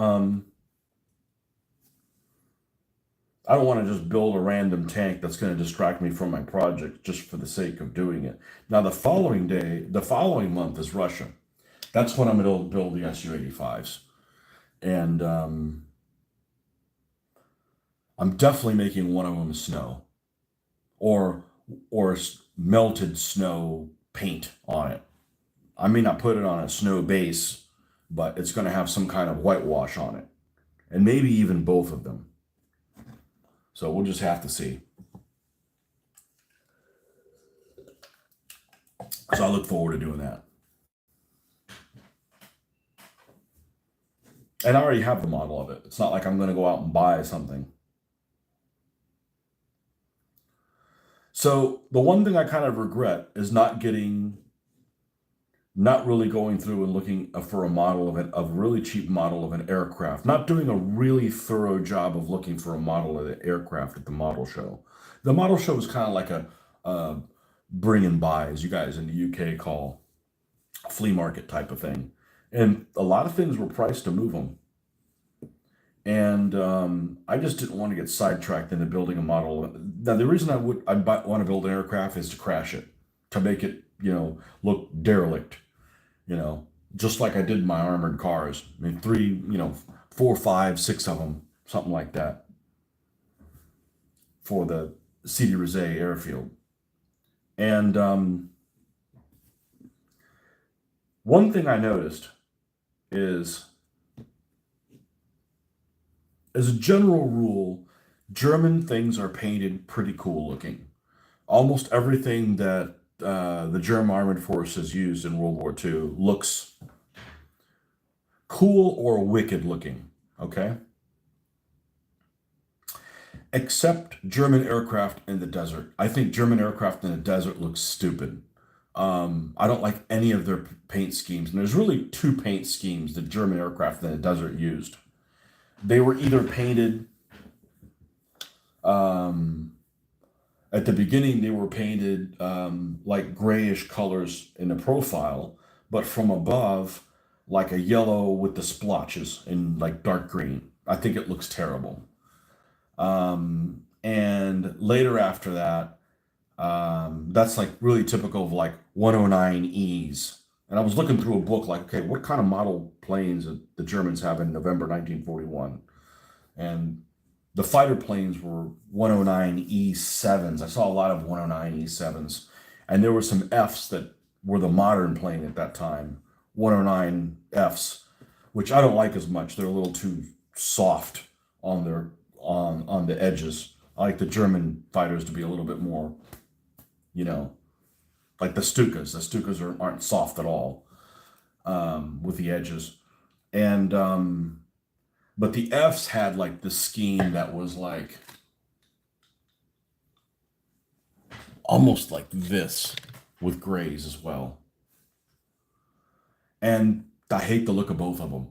I don't want to just build a random tank that's going to distract me from my project just for the sake of doing it. Now, the following month is Russia. That's when I'm going to build the Su-85s. And I'm definitely making one of them snow or melted snow paint on it. I may not put it on a snow base, but it's going to have some kind of whitewash on it. And maybe even both of them. So we'll just have to see. So I look forward to doing that. And I already have the model of it. It's not like I'm going to go out and buy something. So the one thing I kind of regret is not really going through and looking for a really cheap model of an aircraft, not doing a really thorough job of looking for a model of the aircraft at the model show. The model show is kind of like a bring and buy, as you guys in the UK call flea market type of thing. And a lot of things were priced to move them. And I just didn't want to get sidetracked into building a model. Now, the reason I'd want to build an aircraft is to crash it, to make it, look derelict, just like I did my armored cars. I mean, 3, 4, 5, 6 of them, something like that, for the Sidi Rezay airfield. And one thing I noticed is, as a general rule, German things are painted pretty cool looking. Almost everything that the German armored forces used in World War II looks cool or wicked looking, okay? Except German aircraft in the desert. I think German aircraft in the desert looks stupid. I don't like any of their paint schemes. And there's really 2 paint schemes that German aircraft in the desert used. They were either painted, at the beginning, they were painted like grayish colors in the profile, but from above, like a yellow with the splotches in like dark green. I think it looks terrible. And later after that, that's like really typical of like 109Es. And I was looking through a book like, okay, what kind of model planes did the Germans have in November 1941? And the fighter planes were 109E7s. I saw a lot of 109E7s. And there were some Fs that were the modern plane at that time, 109Fs, which I don't like as much. They're a little too soft on on the edges. I like the German fighters to be a little bit more, like the Stukas. The Stukas aren't soft at all with the edges. And but the Fs had like the scheme that was like almost like this with grays as well. And I hate the look of both of them.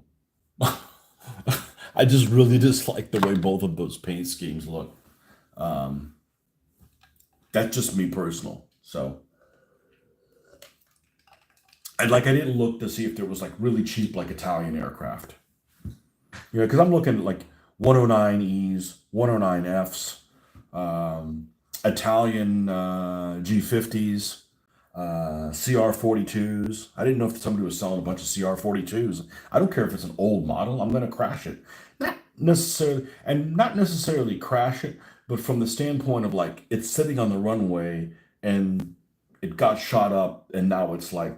I just really dislike the way both of those paint schemes look. Um, that's just me personal. So I didn't look to see if there was like really cheap like Italian aircraft. You know, because I'm looking at like 109Es, 109Fs, Italian G50s, CR42s. I didn't know if somebody was selling a bunch of CR42s. I don't care if it's an old model. I'm going to crash it. Not necessarily crash it, but from the standpoint of like it's sitting on the runway and it got shot up and now it's like,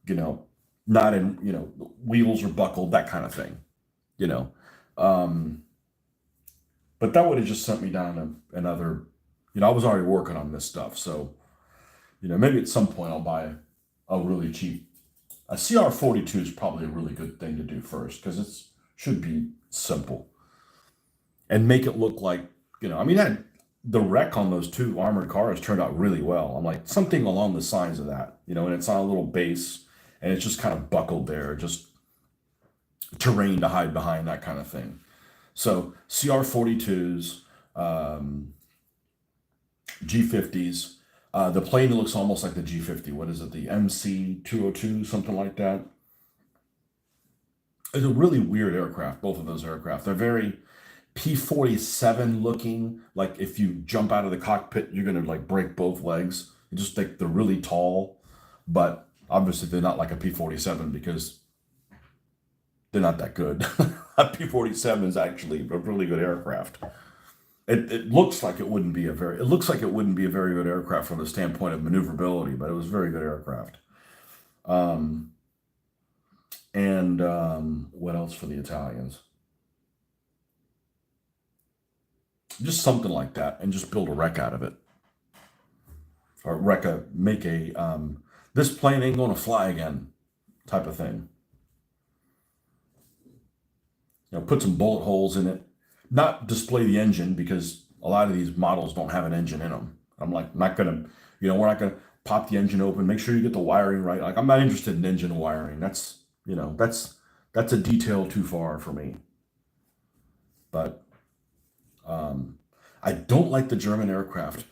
you know, not in, wheels are buckled, that kind of thing, you know. Um, but that would have just sent me down another, I was already working on this stuff. So, maybe at some point I'll buy a really cheap, a CR42 is probably a really good thing to do first because it should be simple and make it look like, the wreck on those two armored cars turned out really well. I'm like, something along the sides of that, and it's on a little base and it's just kind of buckled there, just terrain to hide behind, that kind of thing. So CR42s, G50s, the plane looks almost like the G50. What is it? The MC202, something like that. It's a really weird aircraft, both of those aircraft. They're very P-47 looking. Like if you jump out of the cockpit, you're going to like break both legs. You just think they're really tall, but obviously they're not like a P-47 because they're not that good. A P-47 is actually a really good aircraft. It looks like it wouldn't be a very good aircraft from the standpoint of maneuverability, but it was a very good aircraft. Um, and what else for the Italians? Just something like that, and just build a wreck out of it, or make a this plane ain't going to fly again type of thing. Put some bullet holes in it, not display the engine because a lot of these models don't have an engine in them. I'm like, not gonna, we're not gonna pop the engine open. Make sure you get the wiring right. Like, I'm not interested in engine wiring. That's a detail too far for me. But I don't like the German aircraft,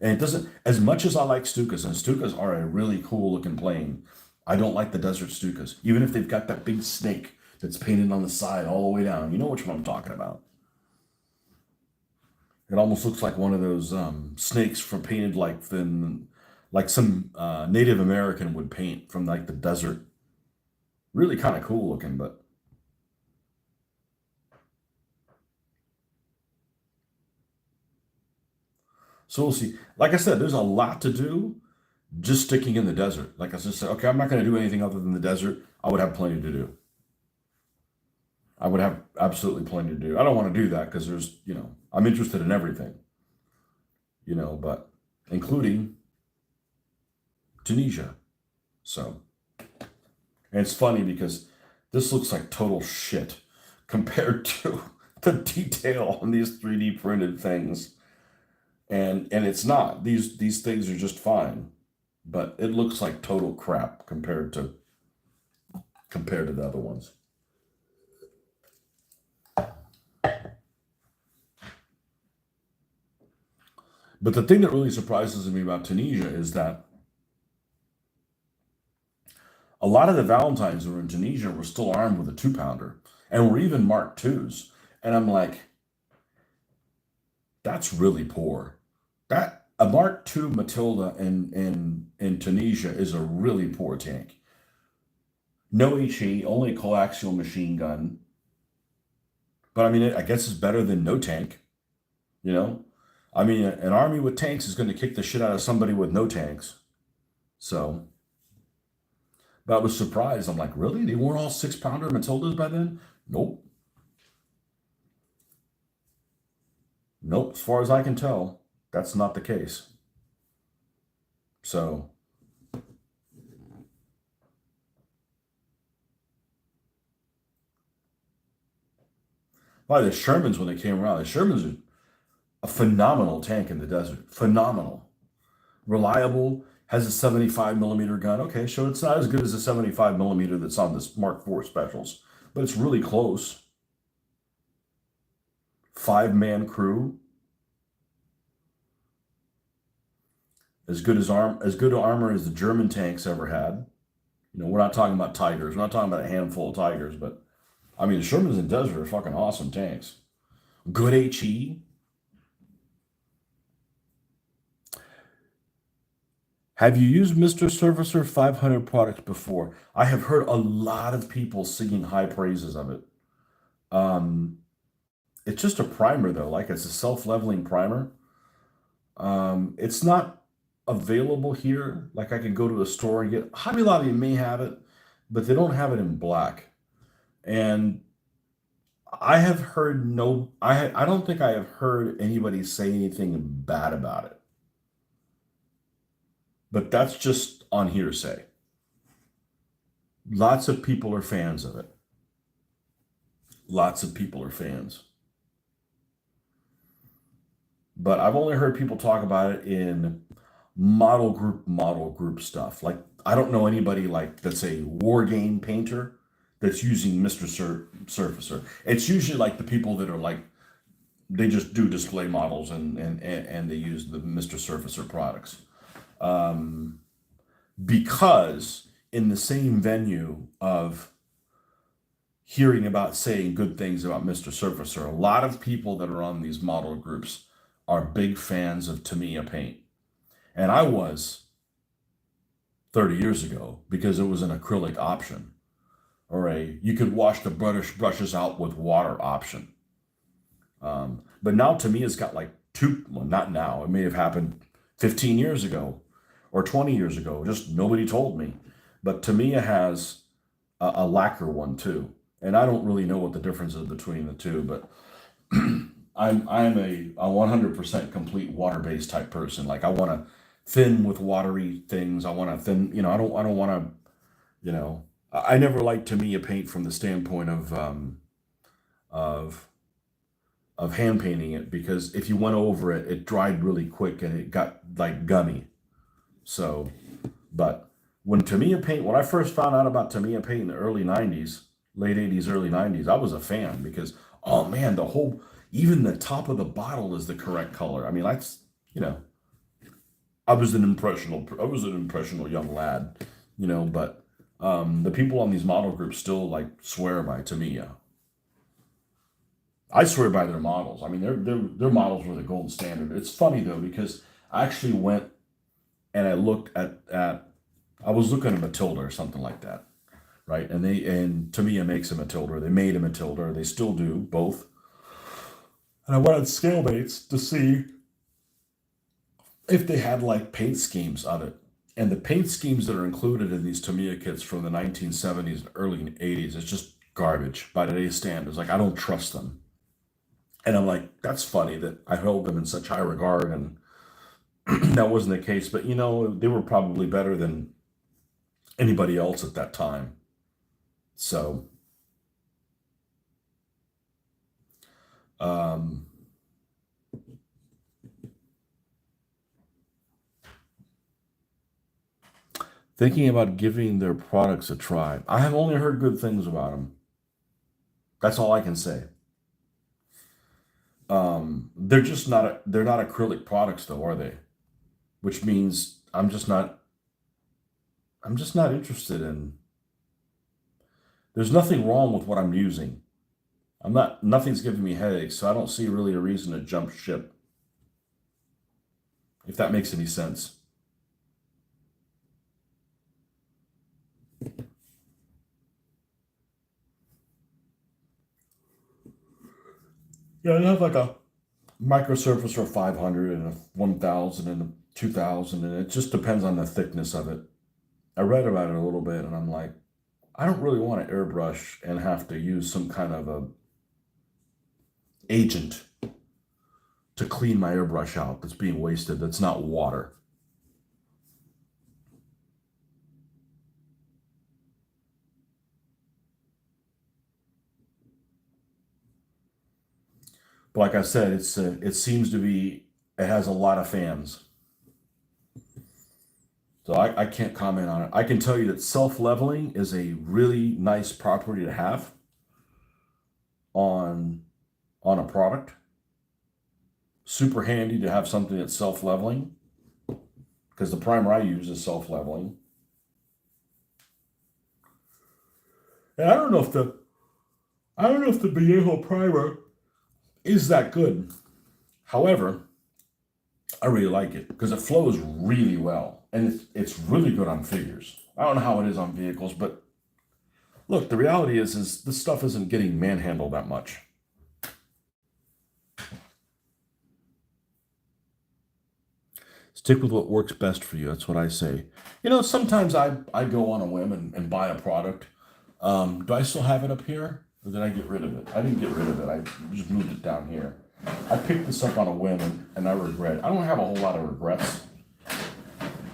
and it doesn't. As much as I like Stukas, and Stukas are a really cool looking plane, I don't like the Desert Stukas, even if they've got that big snake that's painted on the side all the way down. You know which one I'm talking about. It almost looks like one of those snakes from painted like some Native American would paint from like the desert. Really kind of cool looking, but so we'll see. Like I said, there's a lot to do just sticking in the desert. Like I just said, okay, I'm not going to do anything other than the desert. I would have plenty to do. I would have absolutely plenty to do. I don't want to do that because I'm interested in everything, but including Tunisia. So, and it's funny because this looks like total shit compared to the detail on these 3D printed things. And it's not. These things are just fine, but it looks like total crap compared to the other ones. But the thing that really surprises me about Tunisia is that a lot of the Valentines who were in Tunisia were still armed with a 2-pounder and were even Mark twos. And I'm like, that's really poor. That a Mark II Matilda in Tunisia is a really poor tank. No HE, only coaxial machine gun. But I mean, I guess it's better than no tank. You know, I mean, an army with tanks is going to kick the shit out of somebody with no tanks. So, but I was surprised. I'm like, really? They weren't all 6-pounder Matildas by then? Nope. Nope. As far as I can tell, that's not the case. So, Why the Shermans, when they came around, the Shermans are a phenomenal tank in the desert. Phenomenal. Reliable, has a 75 millimeter gun. Okay, so it's not as good as the 75 millimeter that's on this Mark IV specials, but it's really close. 5-man crew. As good armor as the German tanks ever had. You know, we're not talking about Tigers. We're not talking about a handful of Tigers, but I mean, the Shermans in desert are fucking awesome tanks. Good HE. Have you used Mr. Surfacer 500 products before? I have heard a lot of people singing high praises of it. It's just a primer though, like it's a self-leveling primer. It's not available here. Like I can go to a store and get, Hobby Lobby may have it, but they don't have it in black. And I have heard I don't think I have heard anybody say anything bad about it. But that's just on hearsay. Lots of people are fans of it. Lots of people are fans. But I've only heard people talk about it in model group stuff. Like I don't know anybody like that's a war game painter that's using Mr. Surfacer. It's usually like the people that are like they just do display models and they use the Mr. Surfacer products. Because in the same venue of hearing about saying good things about Mr. Surfacer, a lot of people that are on these model groups are big fans of Tamiya paint. And I was 30 years ago because it was an acrylic option or you could wash the brushes out with water option. But now Tamiya's got like well, not now, it may have happened 15 years ago or 20 years ago, just nobody told me. But Tamiya has a lacquer one too. And I don't really know what the difference is between the two, but I'm a 100% complete water-based type person. Like I want to thin with watery things. I want to thin, I don't want to, I never liked Tamiya paint from the standpoint of hand painting it, because if you went over it, it dried really quick and it got like gummy. So, but when I first found out about Tamiya paint in the early 90s, late 80s, early 90s, I was a fan because, oh man, even the top of the bottle is the correct color. I mean, I was an impressionable young lad, but the people on these model groups still like swear by Tamiya. I swear by their models. I mean, their models were the gold standard. It's funny though, because I actually went and I looked I was looking at Matilda or something like that, right? And Tamiya makes a Matilda. They made a Matilda. They still do both. And I went on Scalebaits to see if they had like paint schemes of it. And the paint schemes that are included in these Tamiya kits from the 1970s and early 80s, it's just garbage by today's standards. Like I don't trust them. And I'm like, that's funny that I held them in such high regard, and that wasn't the case. But they were probably better than anybody else at that time. So, thinking about giving their products a try. I have only heard good things about them. That's all I can say. They're just they're not acrylic products though, are they? Which means I'm just not interested in. There's nothing wrong with what I'm using. Nothing's giving me headaches, so I don't see really a reason to jump ship. If that makes any sense. Yeah, I have like a microsurfacer 500 and a 1000 and a 2000, and it just depends on the thickness of it. I read about it a little bit and I'm like, I don't really want to airbrush and have to use some kind of a agent to clean my airbrush out that's being wasted, that's not water. But like I said, it seems to be, it has a lot of fans. So I can't comment on it. I can tell you that self-leveling is a really nice property to have on a product. Super handy to have something that's self-leveling, because the primer I use is self-leveling. And I don't know if the Vallejo primer is that good. However, I really like it because it flows really well, and it's really good on figures. I don't know how it is on vehicles, but look, the reality is this stuff isn't getting manhandled that much. Stick with what works best for you. That's what I say. You know, sometimes I go on a whim and buy a product. Do I still have it up here? Or did I get rid of it? I didn't get rid of it. I just moved it down here. I picked this up on a whim and I regret it. I don't have a whole lot of regrets,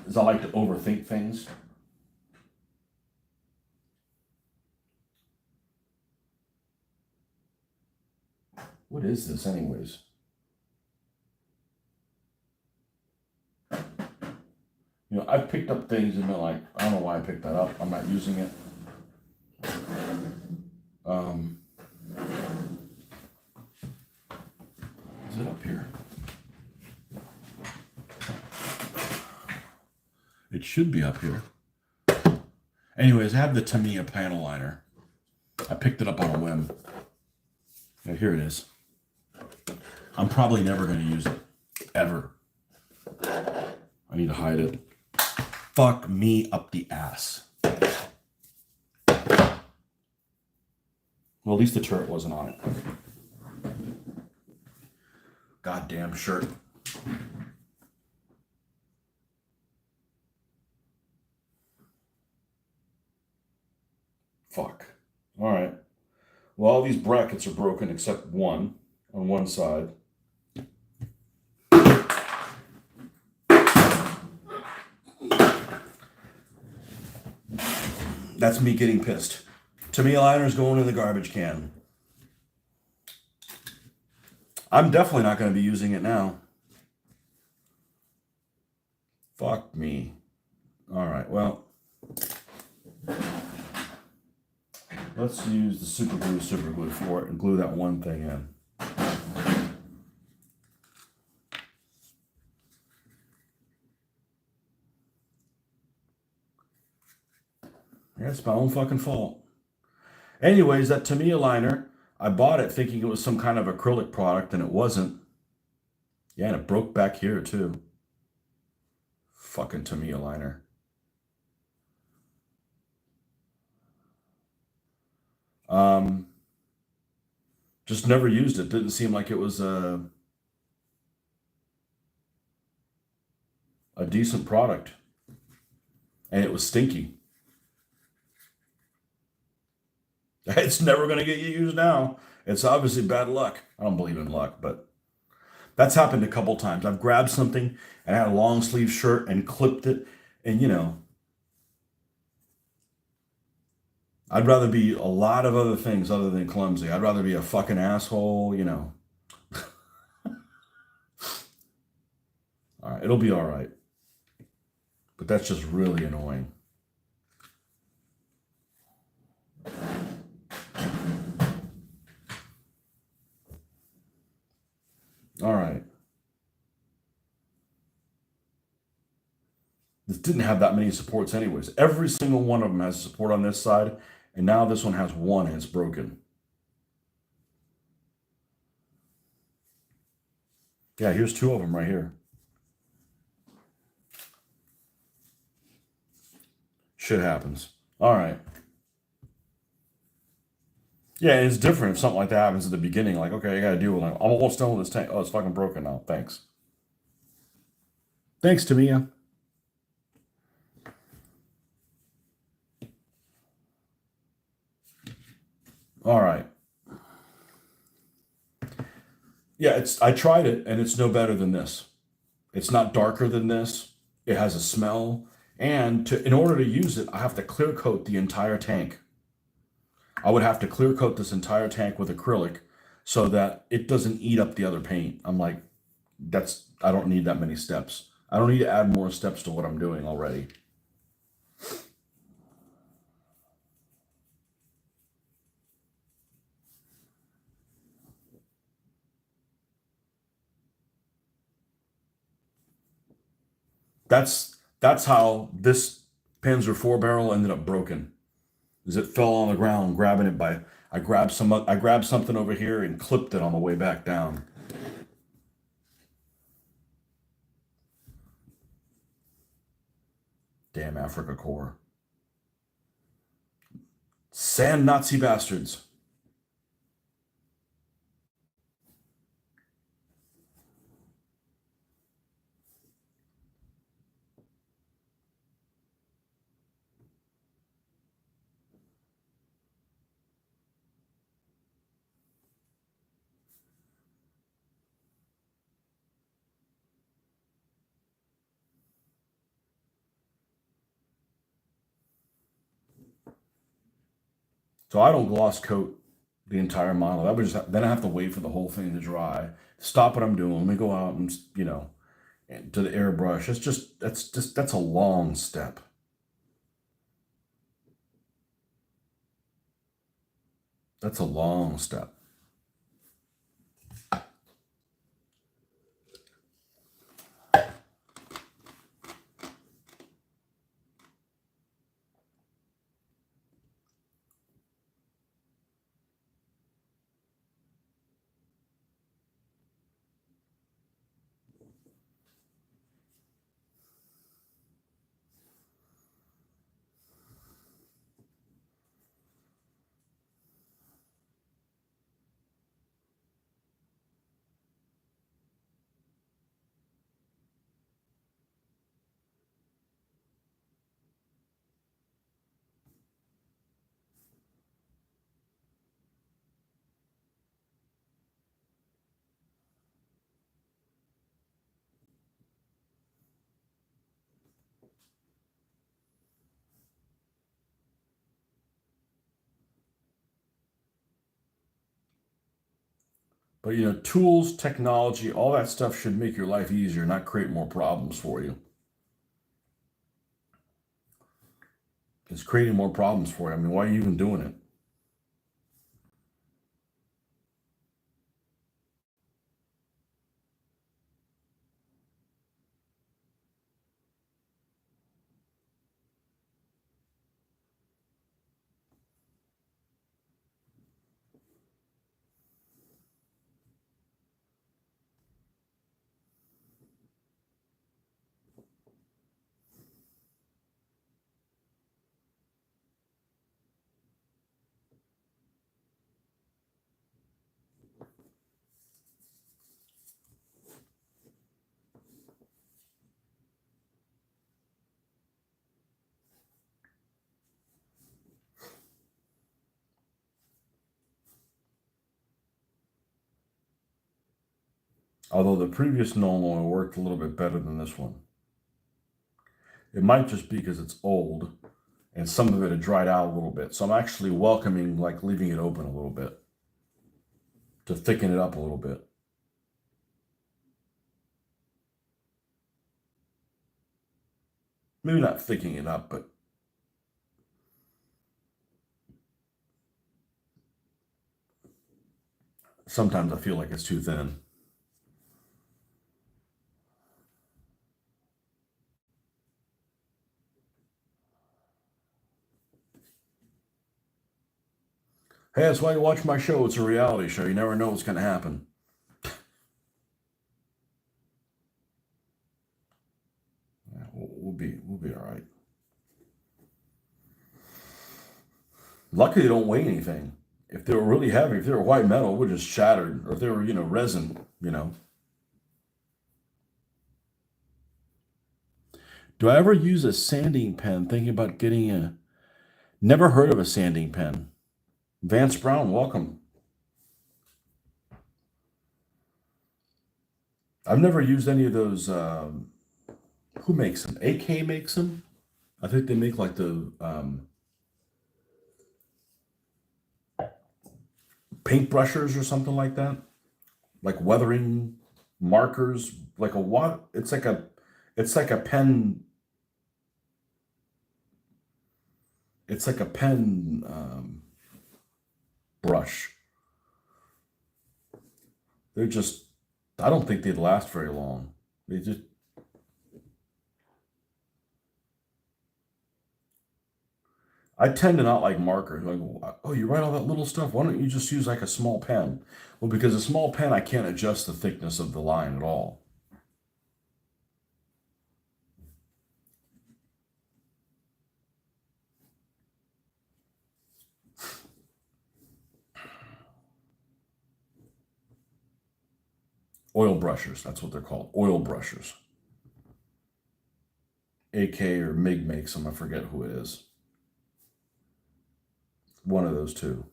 as I like to overthink things. What is this anyways? You know, I've picked up things and been like, I don't know why I picked that up. I'm not using it. Is it up here? It should be up here. Anyways, I have the Tamiya panel liner. I picked it up on a whim. Now, here it is. I'm probably never going to use it. Ever. I need to hide it. Fuck me up the ass. Well, at least the turret wasn't on it. Goddamn shirt. Fuck. All right. Well, all these brackets are broken except one on one side. That's me getting pissed. Tamiya liner's going in the garbage can. I'm definitely not going to be using it now. Fuck me. All right, well, let's use the super glue for it and glue that one thing in. Yeah, it's my own fucking fault. Anyways, that Tamiya liner, I bought it thinking it was some kind of acrylic product, and it wasn't. Yeah, and it broke back here too. Fucking Tamiya liner. Just never used it. Didn't seem like it was a decent product. And it was stinky. It's never going to get used now. It's obviously bad luck. I don't believe in luck, but that's happened a couple times. I've grabbed something and had a long sleeve shirt and clipped it. And, you know, I'd rather be a lot of other things other than clumsy. I'd rather be a fucking asshole, you know. All right, it'll be all right. But that's just really annoying. All right. This didn't have that many supports anyways. Every single one of them has support on this side, and now this one has one and it's broken. Yeah, here's two of them right here. Shit happens. All right. Yeah, it's different if something like that happens at the beginning. Like, okay, I got to deal with it. I'm almost done with this tank. Oh, it's fucking broken now. Thanks. Thanks, Tamiya. All right. Yeah, I tried it, and it's no better than this. It's not darker than this. It has a smell. And in order to use it, I have to clear coat the entire tank. I would have to clear coat this entire tank with acrylic so that it doesn't eat up the other paint. I'm like, I don't need that many steps. I don't need to add more steps to what I'm doing already. That's how this Panzer IV barrel ended up broken. Is it fell on the ground, grabbing it by I grabbed something over here and clipped it on the way back down. Damn Afrika Korp. Sand Nazi bastards. So I don't gloss coat the entire model. That was just, then I have to wait for the whole thing to dry. Stop what I'm doing. Let me go out and and to the airbrush. That's a long step. That's a long step. But tools, technology, all that stuff should make your life easier, not create more problems for you. It's creating more problems for you. I mean, why are you even doing it? Although the previous Null Oil worked a little bit better than this one. It might just be because it's old and some of it had dried out a little bit. So I'm actually welcoming like leaving it open a little bit to thicken it up a little bit. Maybe not thickening it up, but sometimes I feel like it's too thin. Hey, that's why you watch my show. It's a reality show. You never know what's going to happen. Yeah, we'll be all right. Luckily, they don't weigh anything. If they were really heavy, if they were white metal, it would just shattered. Or if they were, resin. Do I ever use a sanding pen? Thinking about getting a. Never heard of a sanding pen. Vance Brown, welcome. I've never used any of those. Who makes them? AK makes them. I think they make like the. paintbrushes or something like that, like weathering markers, like a what? It's like a pen. It's like a pen brush. They're just. I don't think they'd last very long. They just. I tend to not like markers. Like, oh, you write all that little stuff. Why don't you just use like a small pen? Well, because a small pen, I can't adjust the thickness of the line at all. Oil brushers, that's what they're called. Oil brushers. AK or MIG makes them. I forget who it is. One of those two.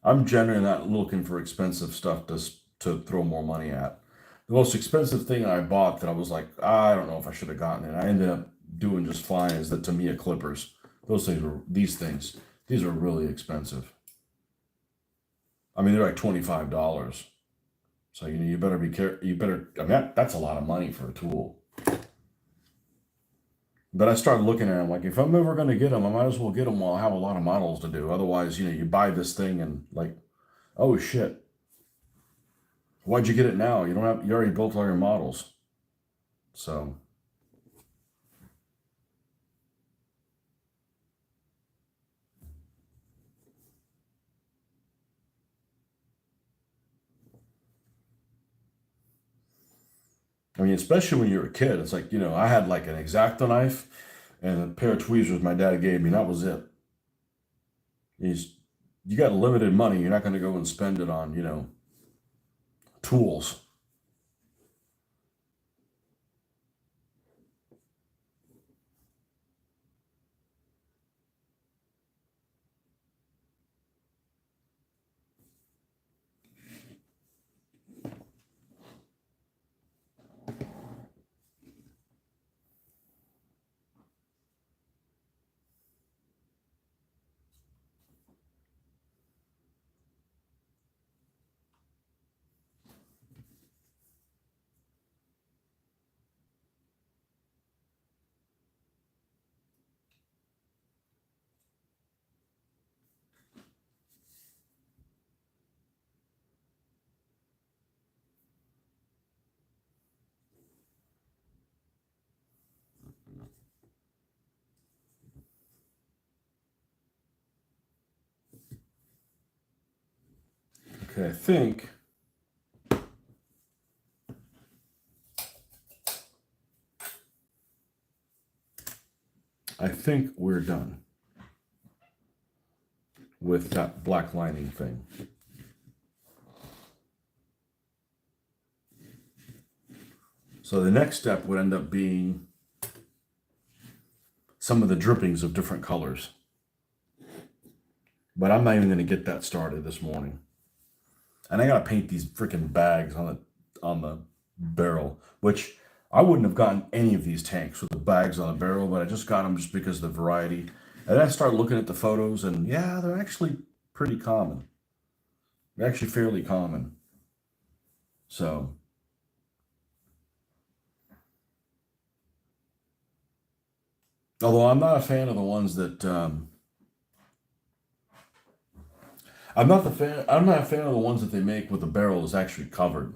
I'm generally not looking for expensive stuff to throw more money at. The most expensive thing I bought that I was like, I don't know if I should have gotten it. I ended up doing just fine is the Tamiya clippers. These things. These are really expensive. I mean, they're like $25. So you better be careful. You better. I mean, that's a lot of money for a tool. But I started looking at them like, if I'm ever going to get them, I might as well get them while I have a lot of models to do. Otherwise, you buy this thing and like, oh shit, why'd you get it now? You already built all your models. So, I mean, especially when you're a kid, it's like, I had like an X-Acto knife and a pair of tweezers my dad gave me, and that was it. You got limited money. You're not going to go and spend it on, tools. Okay, I think we're done with that black lining thing. So the next step would end up being some of the drippings of different colors. But I'm not even going to get that started this morning. And I got to paint these freaking bags on the barrel, which I wouldn't have gotten any of these tanks with the bags on the barrel, but I just got them just because of the variety. And then I started looking at the photos, and yeah, they're actually pretty common. They're actually fairly common. So, although I'm not a fan of the ones that I'm not a fan of the ones that they make with the barrel is actually covered.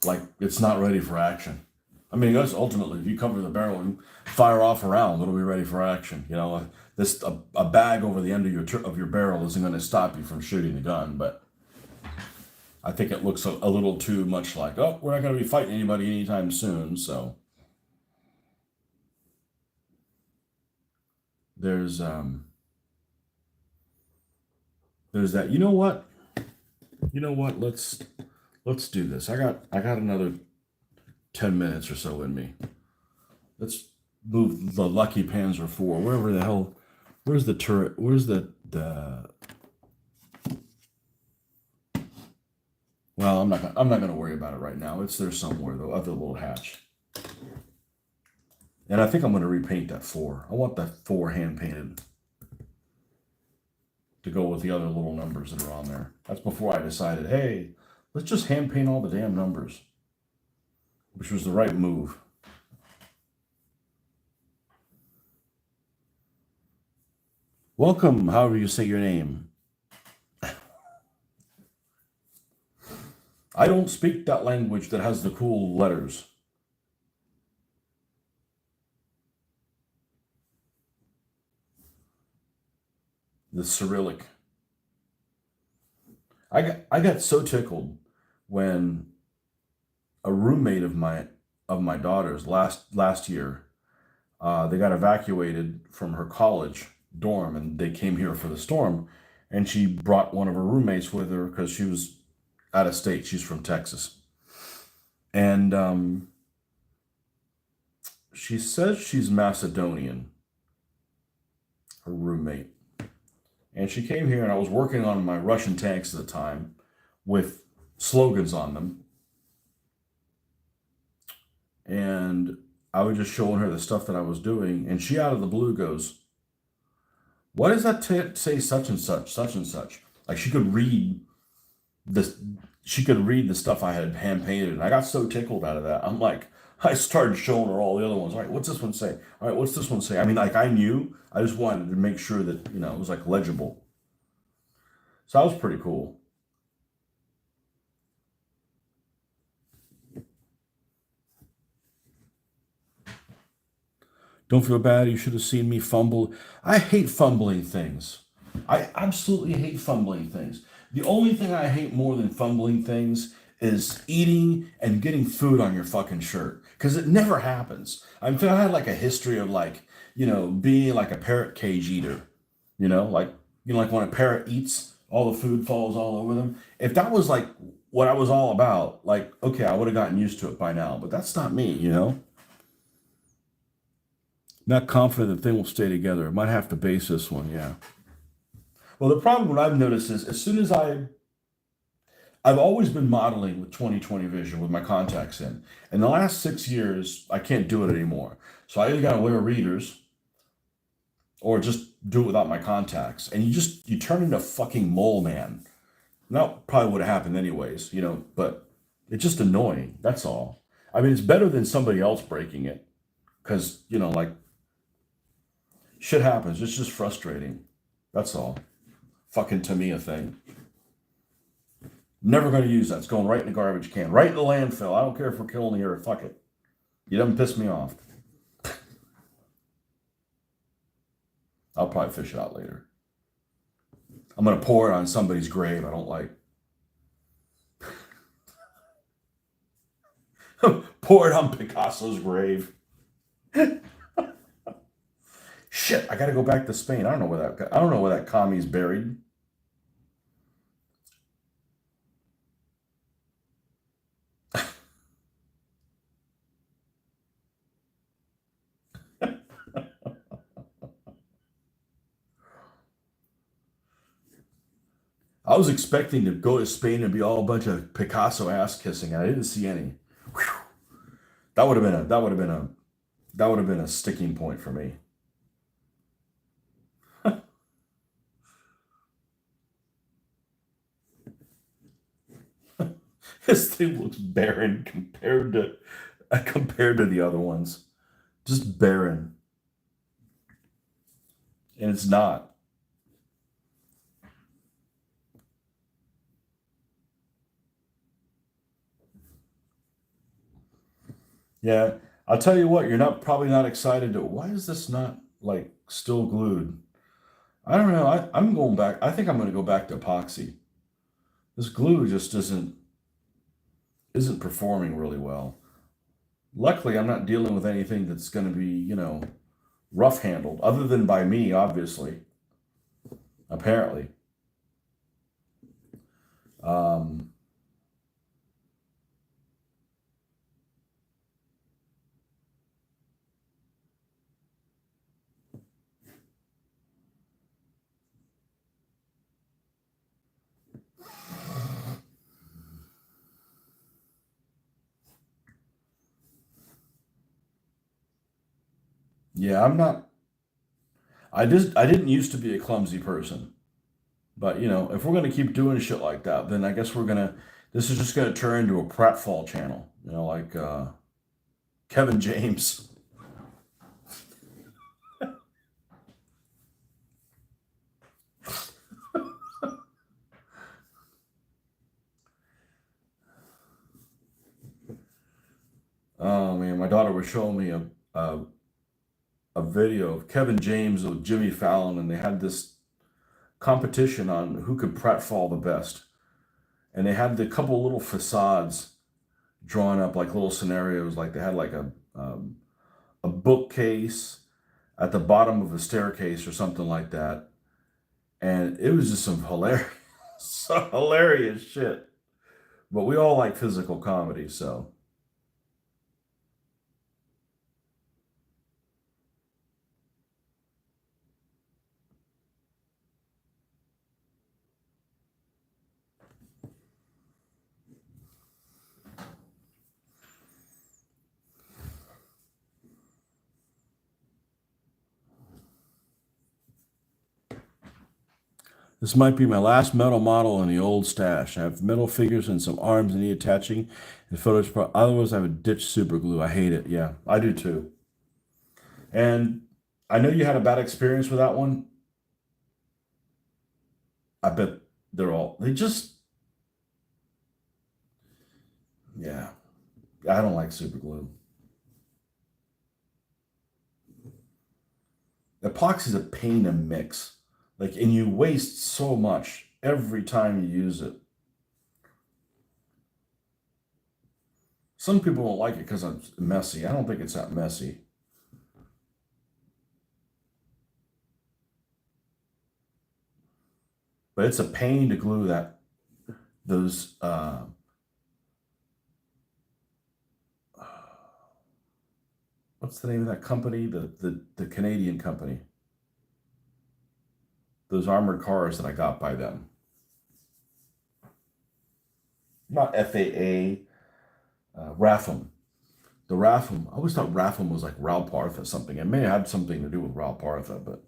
Like it's not ready for action. I mean, I guess ultimately, if you cover the barrel and fire off a round, it'll be ready for action. A bag over the end of your barrel isn't going to stop you from shooting the gun. But I think it looks a little too much like, oh, we're not going to be fighting anybody anytime soon. So there's that. You know what? Let's do this. I got another 10 minutes or so in me. Let's move the Lucky Panzer IV, wherever the hell. Where's the turret? Where's the? Well, I'm not gonna worry about it right now. It's there somewhere, though, other little hatch. And I think I'm going to repaint that floor. I want that floor hand painted to go with the other little numbers that are on there. That's before I decided, hey, let's just hand paint all the damn numbers, which was the right move. Welcome, however you say your name. I don't speak that language that has the cool letters. The Cyrillic. I got so tickled when a roommate of my daughter's last year, they got evacuated from her college dorm and they came here for the storm, and she brought one of her roommates with her because she was out of state. She's from Texas, and she says she's Macedonian. Her roommate. And she came here, and I was working on my Russian tanks at the time with slogans on them. And I was just showing her the stuff that I was doing. And she, out of the blue, goes, "What does that say such and such, such and such?" Like she could read this. She could read the stuff I had hand painted. And I got so tickled out of that. I'm like, I started showing her all the other ones. All right, what's this one say? All right, what's this one say? I mean, like I knew. I just wanted to make sure that, it was like legible. So that was pretty cool. Don't feel bad. You should have seen me fumble. I hate fumbling things. I absolutely hate fumbling things. The only thing I hate more than fumbling things is eating and getting food on your fucking shirt. Because it never happens. I had like a history of like, being like a parrot cage eater. Like when a parrot eats, all the food falls all over them. If that was like what I was all about, like, okay, I would have gotten used to it by now. But that's not me. Not confident the thing will stay together. Might have to base this one, yeah. Well, the problem what I've noticed is as soon as I've always been modeling with 20/20 vision with my contacts in. In the last 6 years, I can't do it anymore. So I either gotta wear readers or just do it without my contacts. And you turn into a fucking mole man. That probably would have happened anyways, but it's just annoying. That's all. I mean, it's better than somebody else breaking it. Because, like shit happens. It's just frustrating. That's all. Fucking Tamiya thing. Never going to use that. It's going right in the garbage can, right in the landfill. I don't care if we're killing the earth. Fuck it. You don't piss me off. I'll probably fish it out later. I'm going to pour it on somebody's grave I don't like. Pour it on Picasso's grave. Shit, I got to go back to Spain. I don't know where that commie's buried. I was expecting to go to Spain and be all a bunch of Picasso ass kissing, and I didn't see any. Whew. That would have been a sticking point for me. This thing looks barren compared to the other ones. Just barren. And it's not. Yeah. I'll tell you what, you're not probably not excited to why is this not like still glued? I don't know. I'm going back. I think I'm gonna go back to epoxy. This glue just isn't performing really well. Luckily, I'm not dealing with anything that's gonna be, rough handled, other than by me, obviously. Apparently. Um, Yeah, I'm not. I didn't used to be a clumsy person, but if we're gonna keep doing shit like that, then I guess we're gonna. This is just gonna turn into a pratfall channel. Like Kevin James. Oh man, my daughter was showing me a video of Kevin James with Jimmy Fallon, and they had this competition on who could pratfall the best. And they had the couple little facades drawn up, like little scenarios. Like they had like a bookcase at the bottom of a staircase or something like that. And it was just some hilarious, some hilarious shit. But we all like physical comedy, so. This might be my last metal model in the old stash. I have metal figures and some arms that need attaching and photos. Otherwise, I would ditch super glue. I hate it. Yeah, I do too. And I know you had a bad experience with that one. I bet they just, yeah, I don't like super glue. Epoxy is a pain to mix. And you waste so much every time you use it. Some people don't like it because it's messy. I don't think it's that messy. But it's a pain to glue those what's the name of that company? The Canadian company. Those armored cars that I got by them. Not FAA, Ratham. The Ratham. I always thought Ratham was like Raul Partha something. It may have had something to do with Raul Partha, but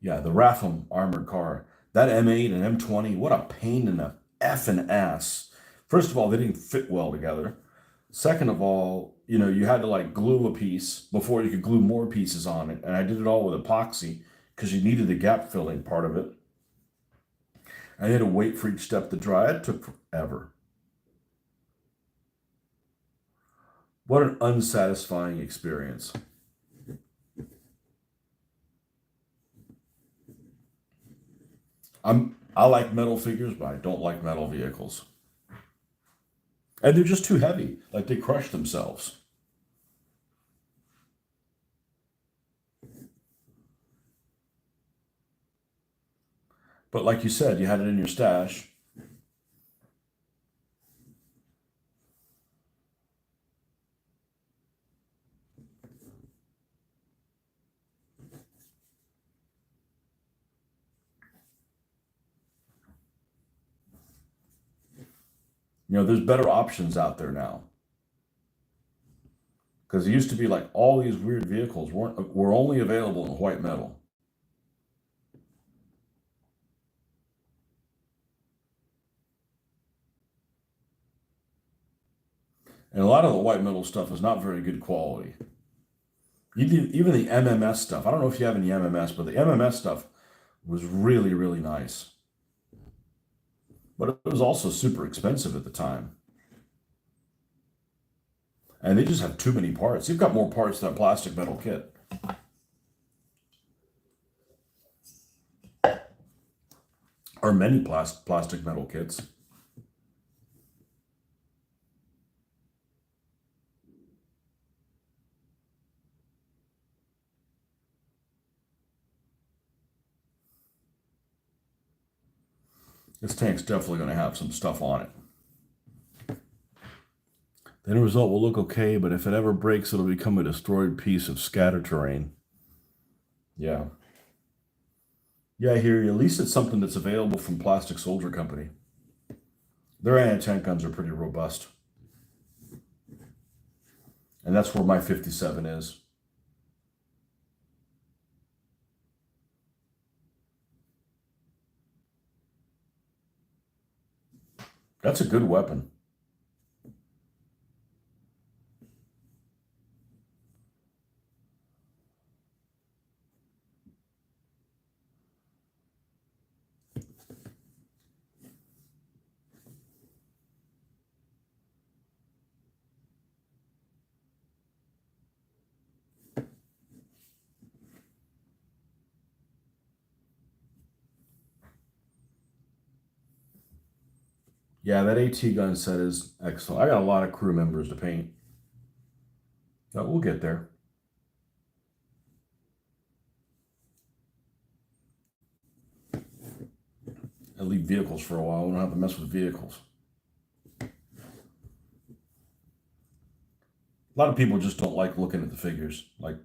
yeah, the Ratham armored car. That M8 and M20, what a pain in the effing ass. First of all, they didn't fit well together. Second of all, you had to like glue a piece before you could glue more pieces on it. And I did it all with epoxy because you needed the gap filling part of it. I had to wait for each step to dry. It took forever. What an unsatisfying experience. I like metal figures, but I don't like metal vehicles. And they're just too heavy. Like they crush themselves. But like you said, you had it in your stash. There's better options out there now. Because it used to be like all these weird vehicles were only available in white metal. And a lot of the white metal stuff is not very good quality. Even the MMS stuff. I don't know if you have any MMS, but the MMS stuff was really, really nice. But it was also super expensive at the time. And they just have too many parts. You've got more parts than a plastic metal kit. Or many plastic metal kits. This tank's definitely going to have some stuff on it. The end result will look okay, but if it ever breaks, it'll become a destroyed piece of scatter terrain. Yeah. Yeah, I hear you. At least it's something that's available from Plastic Soldier Company. Their anti-tank guns are pretty robust. And that's where my 57 is. That's a good weapon. Yeah, that AT gun set is excellent. I got a lot of crew members to paint, but we'll get there. I leave vehicles for a while. We don't have to mess with vehicles. A lot of people just don't like looking at the figures. Like,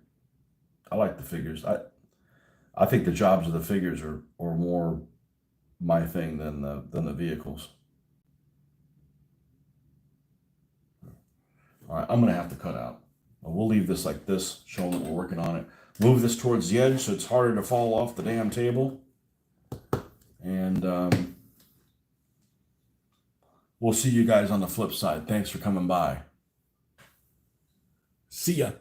I like the figures. I think the jobs of the figures are more my thing than the vehicles. All right, I'm gonna have to cut out. We'll leave this like this, showing that we're working on it. Move this towards the edge so it's harder to fall off the damn table. And we'll see you guys on the flip side. Thanks for coming by. See ya.